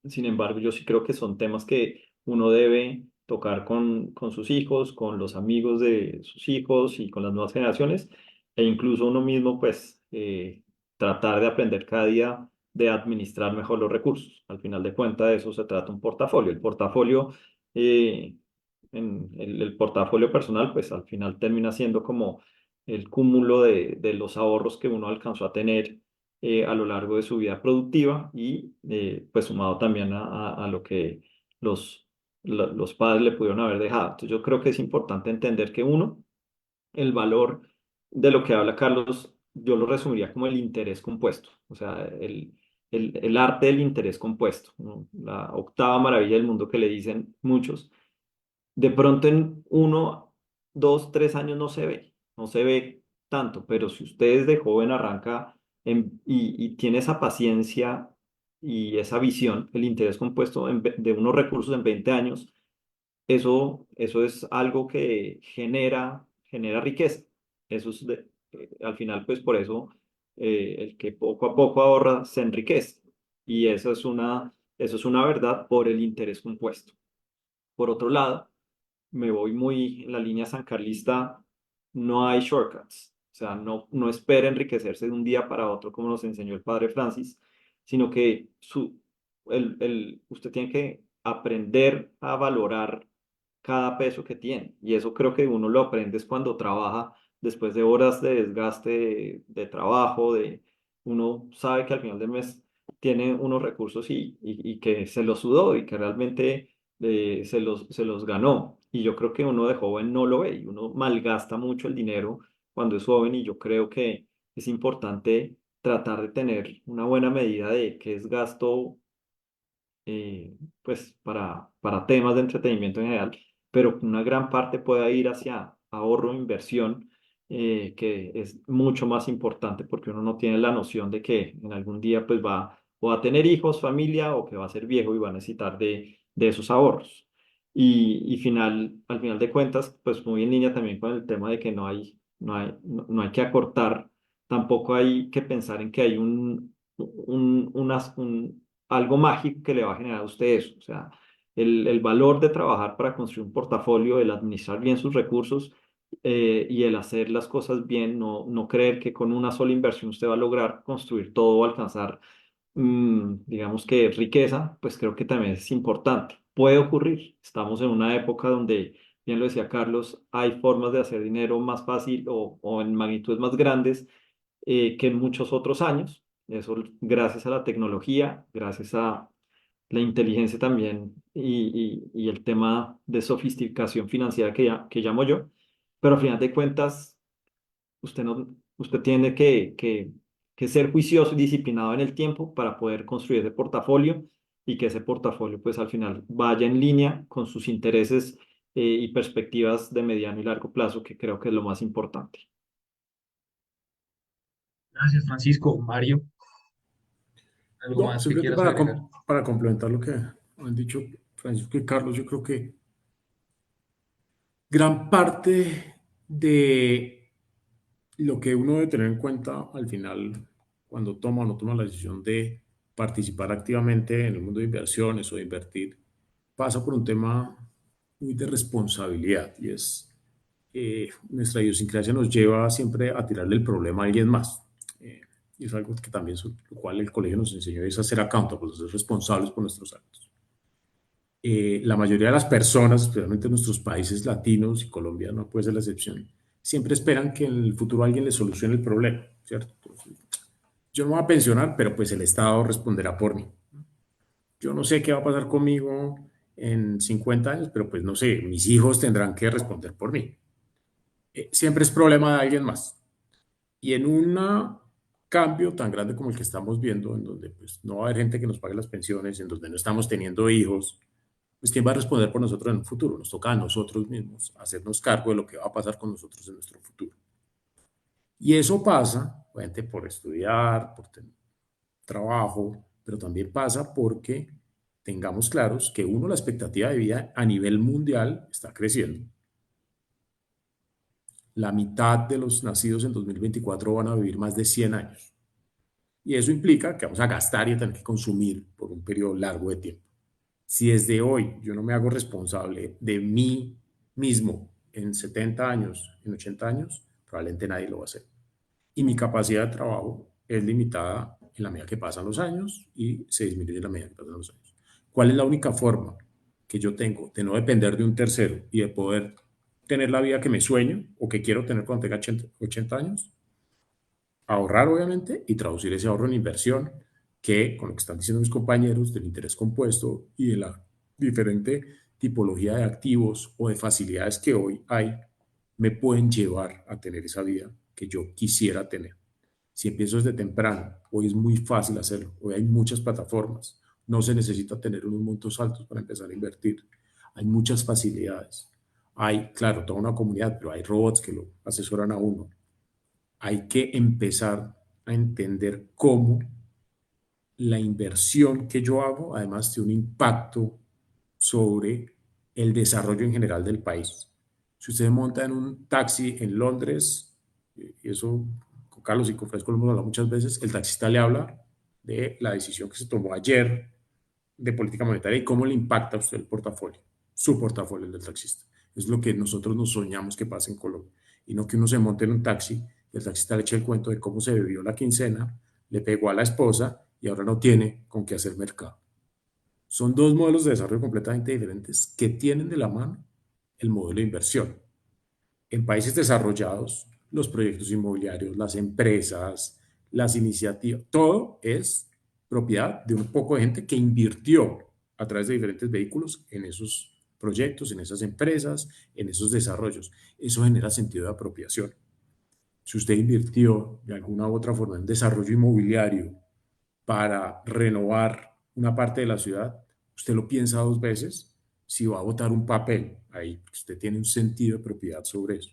Sin embargo, yo sí creo que son temas que uno debe tocar con sus hijos, con los amigos de sus hijos y con las nuevas generaciones, e incluso uno mismo, pues, tratar de aprender cada día de administrar mejor los recursos. Al final de cuentas, de eso se trata un portafolio. El portafolio, eh, el portafolio personal, pues, al final termina siendo como el cúmulo de los ahorros que uno alcanzó a tener a lo largo de su vida productiva y pues sumado también a lo que los, los padres le pudieron haber dejado. Entonces yo creo que es importante entender que uno, el valor de lo que habla Carlos, yo lo resumiría como el interés compuesto, o sea, el arte del interés compuesto, ¿no? La octava maravilla del mundo que le dicen muchos. De pronto en 1, 2, 3 años no se ve tanto, pero si usted desde joven arranca y tiene esa paciencia y esa visión, el interés compuesto de unos recursos en 20 años, eso es algo que genera riqueza. Eso es al final, pues por eso el que poco a poco ahorra se enriquece. Y eso es una verdad por el interés compuesto. Por otro lado, me voy muy en la línea sancarlista, no hay shortcuts. O sea, no espera enriquecerse de un día para otro como nos enseñó el padre Francis, sino que usted tiene que aprender a valorar cada peso que tiene. Y eso creo que uno lo aprende es cuando trabaja después de horas de desgaste de trabajo, uno sabe que al final del mes tiene unos recursos y que se los sudó y que realmente se los ganó. Y yo creo que uno de joven no lo ve y uno malgasta mucho el dinero cuando es joven y yo creo que es importante tratar de tener una buena medida de qué es gasto pues para temas de entretenimiento en general, pero una gran parte pueda ir hacia ahorro e inversión, que es mucho más importante porque uno no tiene la noción de que en algún día pues va o a tener hijos, familia o que va a ser viejo y va a necesitar de esos ahorros. Al final de cuentas, pues muy en línea también con el tema de que no hay que acortar, tampoco hay que pensar en que hay algo mágico que le va a generar a usted eso. O sea, el valor de trabajar para construir un portafolio, el administrar bien sus recursos y el hacer las cosas bien, no creer que con una sola inversión usted va a lograr construir todo o alcanzar, digamos que riqueza, pues creo que también es importante. Puede ocurrir. Estamos en una época donde, bien lo decía Carlos, hay formas de hacer dinero más fácil o en magnitudes más grandes que en muchos otros años. Eso gracias a la tecnología, gracias a la inteligencia también y el tema de sofisticación financiera que llamo yo. Pero al final de cuentas, usted tiene que ser juicioso y disciplinado en el tiempo para poder construir ese portafolio y que ese portafolio pues al final vaya en línea con sus intereses y perspectivas de mediano y largo plazo, que creo que es lo más importante. Gracias, Francisco. Mario, ¿algo No, más que simplemente quieras para, agregar? para complementar lo que han dicho Francisco y Carlos, yo creo que Gran parte de lo que uno debe tener en cuenta al final, cuando toma o no toma la decisión de participar activamente en el mundo de inversiones o de invertir, pasa por un tema muy de responsabilidad y es nuestra idiosincrasia nos lleva siempre a tirarle el problema a alguien más. Eh, y es algo que también, lo cual el colegio nos enseñó, es a ser accountable, a ser responsables por nuestros actos. La mayoría de las personas, especialmente en nuestros países latinos y Colombia no puede ser la excepción, siempre esperan que en el futuro alguien les solucione el problema, ¿cierto? Entonces, yo no me voy a pensionar, pero pues el Estado responderá por mí. Yo no sé qué va a pasar conmigo en 50 años, pero pues no sé, mis hijos tendrán que responder por mí. Siempre es problema de alguien más. Y en un cambio tan grande como el que estamos viendo, en donde pues, no va a haber gente que nos pague las pensiones, en donde no estamos teniendo hijos, pues ¿quién va a responder por nosotros en un futuro? Nos toca a nosotros mismos hacernos cargo de lo que va a pasar con nosotros en nuestro futuro. Y eso pasa, obviamente, por estudiar, por tener trabajo, pero también pasa porque tengamos claros que uno, la expectativa de vida a nivel mundial está creciendo. La mitad de los nacidos en 2024 van a vivir más de 100 años. Y eso implica que vamos a gastar y a tener que consumir por un periodo largo de tiempo. Si desde hoy yo no me hago responsable de mí mismo en 70 años, en 80 años, probablemente nadie lo va a hacer. Y mi capacidad de trabajo es limitada en la medida que pasan los años y se disminuye en la medida que pasan los años. ¿Cuál es la única forma que yo tengo de no depender de un tercero y de poder tener la vida que me sueño o que quiero tener cuando tenga 80 años? Ahorrar, obviamente, y traducir ese ahorro en inversión, que con lo que están diciendo mis compañeros del interés compuesto y de la diferente tipología de activos o de facilidades que hoy hay, me pueden llevar a tener esa vida que yo quisiera tener. Si empiezo desde temprano, hoy es muy fácil hacerlo, hoy hay muchas plataformas, no se necesita tener unos montos altos para empezar a invertir, hay muchas facilidades, hay, claro, toda una comunidad, pero hay robots que lo asesoran a uno, hay que empezar a entender cómo la inversión que yo hago, además, tiene un impacto sobre el desarrollo en general del país. Si usted monta en un taxi en Londres, y eso con Carlos y con Fresco lo hemos hablado muchas veces, el taxista le habla de la decisión que se tomó ayer de política monetaria y cómo le impacta a usted el portafolio, su portafolio, el del taxista. Es lo que nosotros nos soñamos que pase en Colombia. Y no que uno se monte en un taxi y el taxista le eche el cuento de cómo se bebió la quincena, le pegó a la esposa y ahora no tiene con qué hacer mercado. Son dos modelos de desarrollo completamente diferentes que tienen de la mano el modelo de inversión. En países desarrollados, los proyectos inmobiliarios, las empresas, las iniciativas, todo es propiedad de un poco de gente que invirtió a través de diferentes vehículos en esos proyectos, en esas empresas, en esos desarrollos. Eso genera sentido de apropiación. Si usted invirtió de alguna u otra forma en desarrollo inmobiliario para renovar una parte de la ciudad, usted lo piensa dos veces si va a votar un papel ahí, usted tiene un sentido de propiedad sobre eso.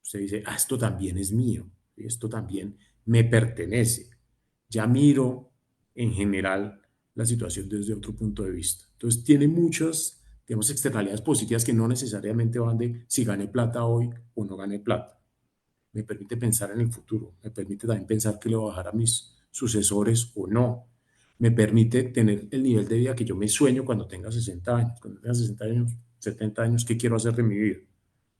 Usted dice, ah, esto también es mío, esto también me pertenece. Ya miro en general la situación desde otro punto de vista. Entonces tiene muchas, digamos, externalidades positivas que no necesariamente van de si gané plata hoy o no gané plata. Me permite pensar en el futuro, me permite también pensar que le voy a bajar a mis sucesores o no. Me permite tener el nivel de vida que yo me sueño cuando tenga 60 años, cuando tenga 60 años, 70 años, ¿qué quiero hacer de mi vida?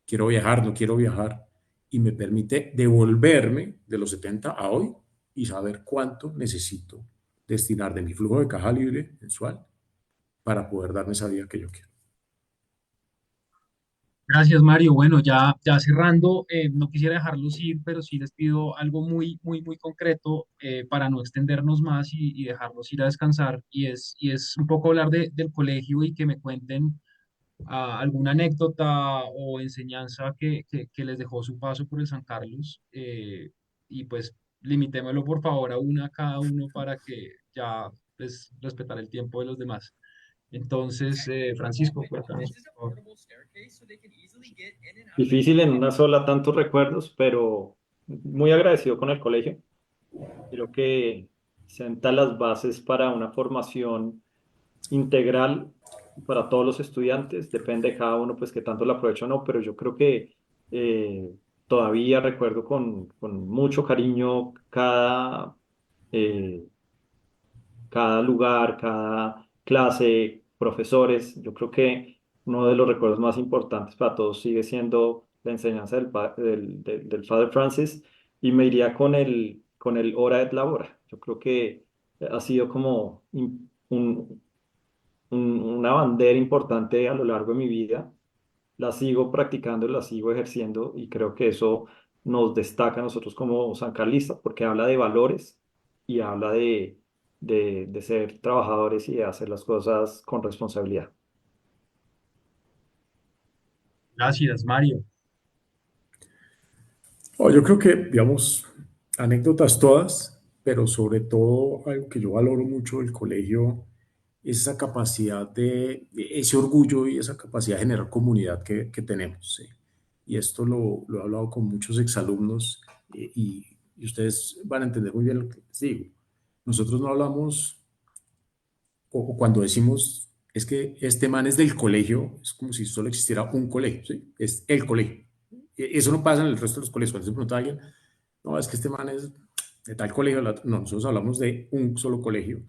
Quiero viajar, no quiero viajar, y me permite devolverme de los 70 a hoy y saber cuánto necesito destinar de mi flujo de caja libre mensual para poder darme esa vida que yo quiero. Gracias, Mario. Bueno, ya cerrando, no quisiera dejarlos ir, pero sí les pido algo muy concreto para no extendernos más y dejarlos ir a descansar. Y es un poco hablar del colegio y que me cuenten alguna anécdota o enseñanza que les dejó su paso por el San Carlos. Y pues limitémoslo por favor a una cada uno para que ya pues, respetar el tiempo de los demás. Entonces, Francisco, cuéntanos, por favor. Difícil en una sola tantos recuerdos, pero muy agradecido con el colegio. Creo que senta las bases para una formación integral para todos los estudiantes, depende de cada uno, pues, que tanto lo aprovecha o no, pero yo creo que todavía recuerdo con mucho cariño eh, cada lugar, cada clase, profesores. Yo creo que uno de los recuerdos más importantes para todos sigue siendo la enseñanza del Father Francis, y me iría con el Hora et Labora. Yo creo que ha sido como una bandera importante a lo largo de mi vida. La sigo practicando, la sigo ejerciendo, y creo que eso nos destaca a nosotros como sancarlistas, porque habla de valores y habla de ser trabajadores y de hacer las cosas con responsabilidad. Gracias, Mario. Yo creo que, digamos, anécdotas todas, pero sobre todo algo que yo valoro mucho del colegio es esa capacidad ese orgullo y esa capacidad de generar comunidad que tenemos. ¿Sí? Y esto lo he hablado con muchos exalumnos y ustedes van a entender muy bien lo que les digo. Nosotros no hablamos, o cuando decimos, es que este man es del colegio, es como si solo existiera un colegio, ¿sí? Es el colegio. Eso no pasa en el resto de los colegios. Cuando se pregunta a alguien, no, es que este man es de tal colegio, no, nosotros hablamos de un solo colegio.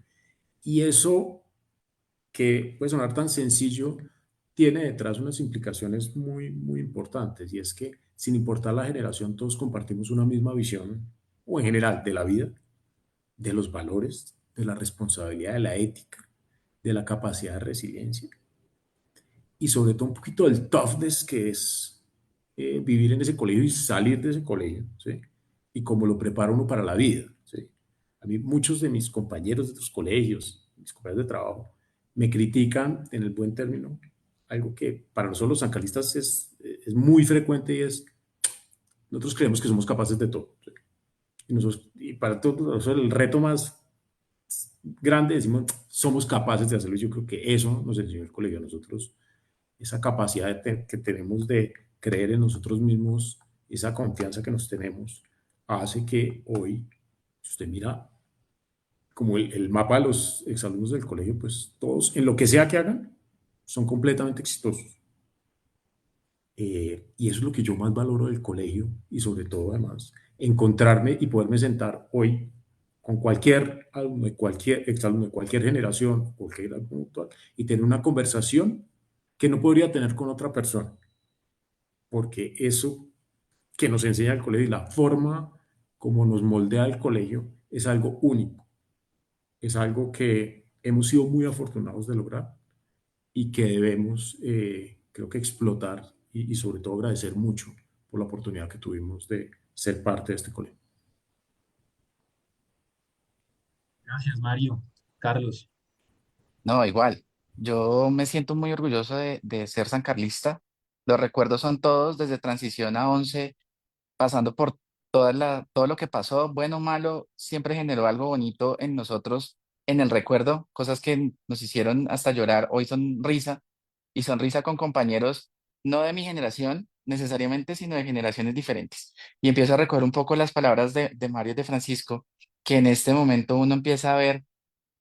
Y eso que puede sonar tan sencillo, tiene detrás unas implicaciones muy, muy importantes. Y es que sin importar la generación, todos compartimos una misma visión, o en general, de la vida, de los valores, de la responsabilidad, de la ética, de la capacidad de resiliencia y sobre todo un poquito del toughness que es vivir en ese colegio y salir de ese colegio, ¿sí? Y cómo lo prepara uno para la vida, ¿sí? A mí muchos de mis compañeros de otros colegios, mis compañeros de trabajo, me critican en el buen término, algo que para nosotros los sancalistas es muy frecuente y es, nosotros creemos que somos capaces de todo, ¿sí? Y para todos nosotros el reto más grande decimos, somos capaces de hacerlo y yo creo que eso nos enseñó el colegio a nosotros esa capacidad que tenemos de creer en nosotros mismos, esa confianza que nos tenemos, hace que hoy, si usted mira como el mapa de los exalumnos del colegio, pues todos, en lo que sea que hagan, son completamente exitosos. Y eso es lo que yo más valoro del colegio y sobre todo además, encontrarme y poderme sentar hoy con cualquier alumno, de cualquier exalumno, de cualquier generación, cualquier alumno actual, y tener una conversación que no podría tener con otra persona porque eso que nos enseña el colegio y la forma como nos moldea el colegio es algo único, es algo que hemos sido muy afortunados de lograr y que debemos, creo que, explotar y sobre todo agradecer mucho por la oportunidad que tuvimos de ser parte de este colegio. Gracias, Mario. Carlos. No, igual. Yo me siento muy orgulloso de ser sancarlista. Los recuerdos son todos, desde transición a 11, pasando por todo lo que pasó, bueno o malo, siempre generó algo bonito en nosotros, en el recuerdo, cosas que nos hicieron hasta llorar. Hoy son risa, y son risa con compañeros, no de mi generación necesariamente, sino de generaciones diferentes. Y empiezo a recoger un poco las palabras de Mario y de Francisco, que en este momento uno empieza a ver.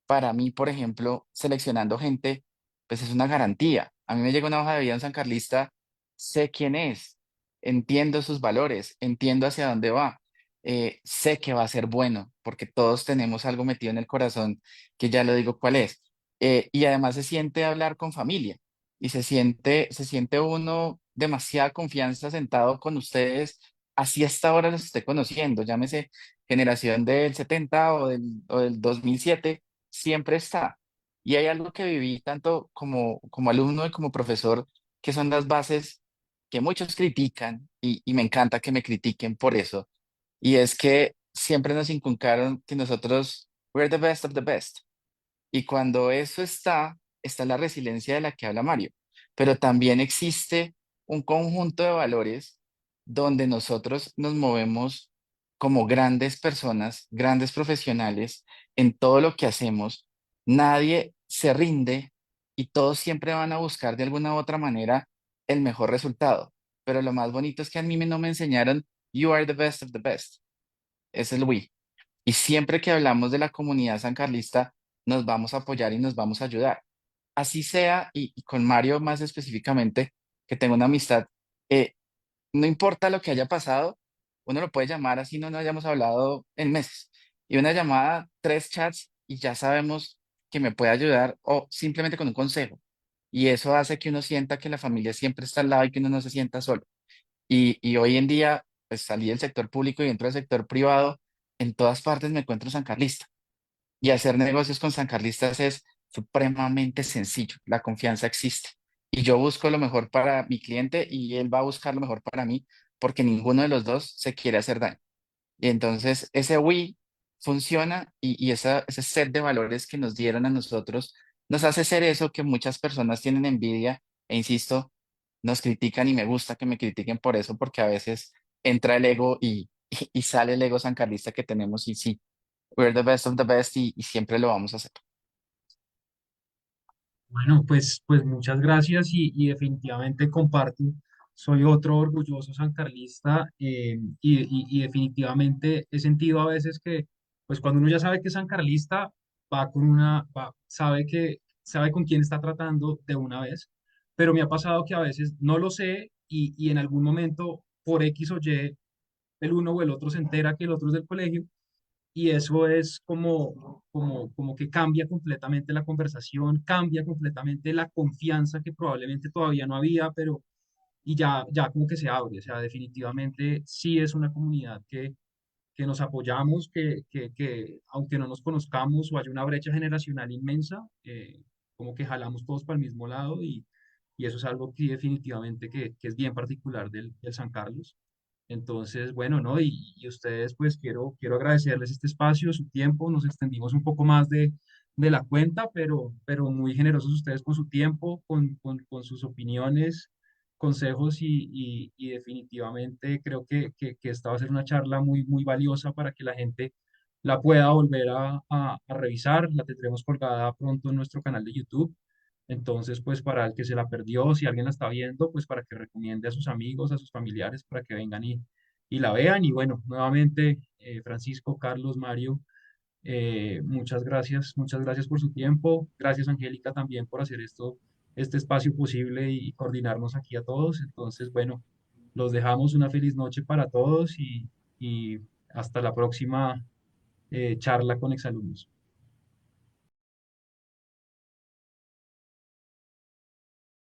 Para mí, por ejemplo, seleccionando gente, pues es una garantía. A mí me llega una hoja de vida en San Carlista, sé quién es, entiendo sus valores, entiendo hacia dónde va, sé que va a ser bueno, porque todos tenemos algo metido en el corazón, que ya lo digo cuál es. Y además se siente hablar con familia y se siente uno demasiada confianza sentado con ustedes, así hasta ahora los esté conociendo, llámese generación del 70 o del 2007, siempre está. Y hay algo que viví tanto como alumno y como profesor, que son las bases que muchos critican y me encanta que me critiquen por eso. Y es que siempre nos inculcaron que nosotros, we're the best of the best. Y cuando eso está la resiliencia de la que habla Mario. Pero también existe un conjunto de valores donde nosotros nos movemos como grandes personas, grandes profesionales en todo lo que hacemos. Nadie se rinde y todos siempre van a buscar de alguna u otra manera el mejor resultado. Pero lo más bonito es que a mí no me enseñaron, you are the best of the best. Es el we. Y siempre que hablamos de la comunidad sancarlista, nos vamos a apoyar y nos vamos a ayudar. así sea, y con Mario más específicamente, que tengo una amistad, eh, no importa lo que haya pasado, uno lo puede llamar así no nos hayamos hablado en meses. Y una llamada, tres chats y ya sabemos que me puede ayudar o simplemente con un consejo. Y eso hace que uno sienta que la familia siempre está al lado y que uno no se sienta solo. Y hoy en día, pues salí del sector público y dentro del sector privado, en todas partes me encuentro sancarlista. Y hacer negocios con sancarlistas es supremamente sencillo. La confianza existe. Y yo busco lo mejor para mi cliente y él va a buscar lo mejor para mí porque ninguno de los dos se quiere hacer daño. Y entonces ese we funciona y ese set de valores que nos dieron a nosotros nos hace ser eso que muchas personas tienen envidia e insisto, nos critican y me gusta que me critiquen por eso porque a veces entra el ego y sale el ego sancarlista que tenemos y sí, we're the best of the best y siempre lo vamos a hacer. Bueno, pues muchas gracias y definitivamente comparto. Soy otro orgulloso sancarlista y definitivamente he sentido a veces que, pues cuando uno ya sabe que es sancarlista, sabe con quién está tratando de una vez, pero me ha pasado que a veces no lo sé y en algún momento por X o Y el uno o el otro se entera que el otro es del colegio y eso es como que cambia completamente la conversación, cambia completamente la confianza que probablemente todavía no había, pero y ya como que se abre, o sea, definitivamente sí es una comunidad que nos apoyamos, que aunque no nos conozcamos o haya una brecha generacional inmensa, como que jalamos todos para el mismo lado y eso es algo que definitivamente que es bien particular del San Carlos. Entonces, bueno, ¿no? Y ustedes, pues quiero agradecerles este espacio, su tiempo, nos extendimos un poco más de la cuenta, pero muy generosos ustedes con su tiempo, con sus opiniones, consejos y definitivamente creo que esta va a ser una charla muy valiosa para que la gente la pueda volver a revisar. La tendremos colgada pronto en nuestro canal de YouTube. Entonces, pues para el que se la perdió, si alguien la está viendo, pues para que recomiende a sus amigos, a sus familiares, para que vengan y la vean. Y bueno, nuevamente, Francisco, Carlos, Mario, muchas gracias por su tiempo. Gracias, Angélica, también por hacer este espacio posible y coordinarnos aquí a todos. Entonces, bueno, los dejamos una feliz noche para todos y hasta la próxima charla con exalumnos.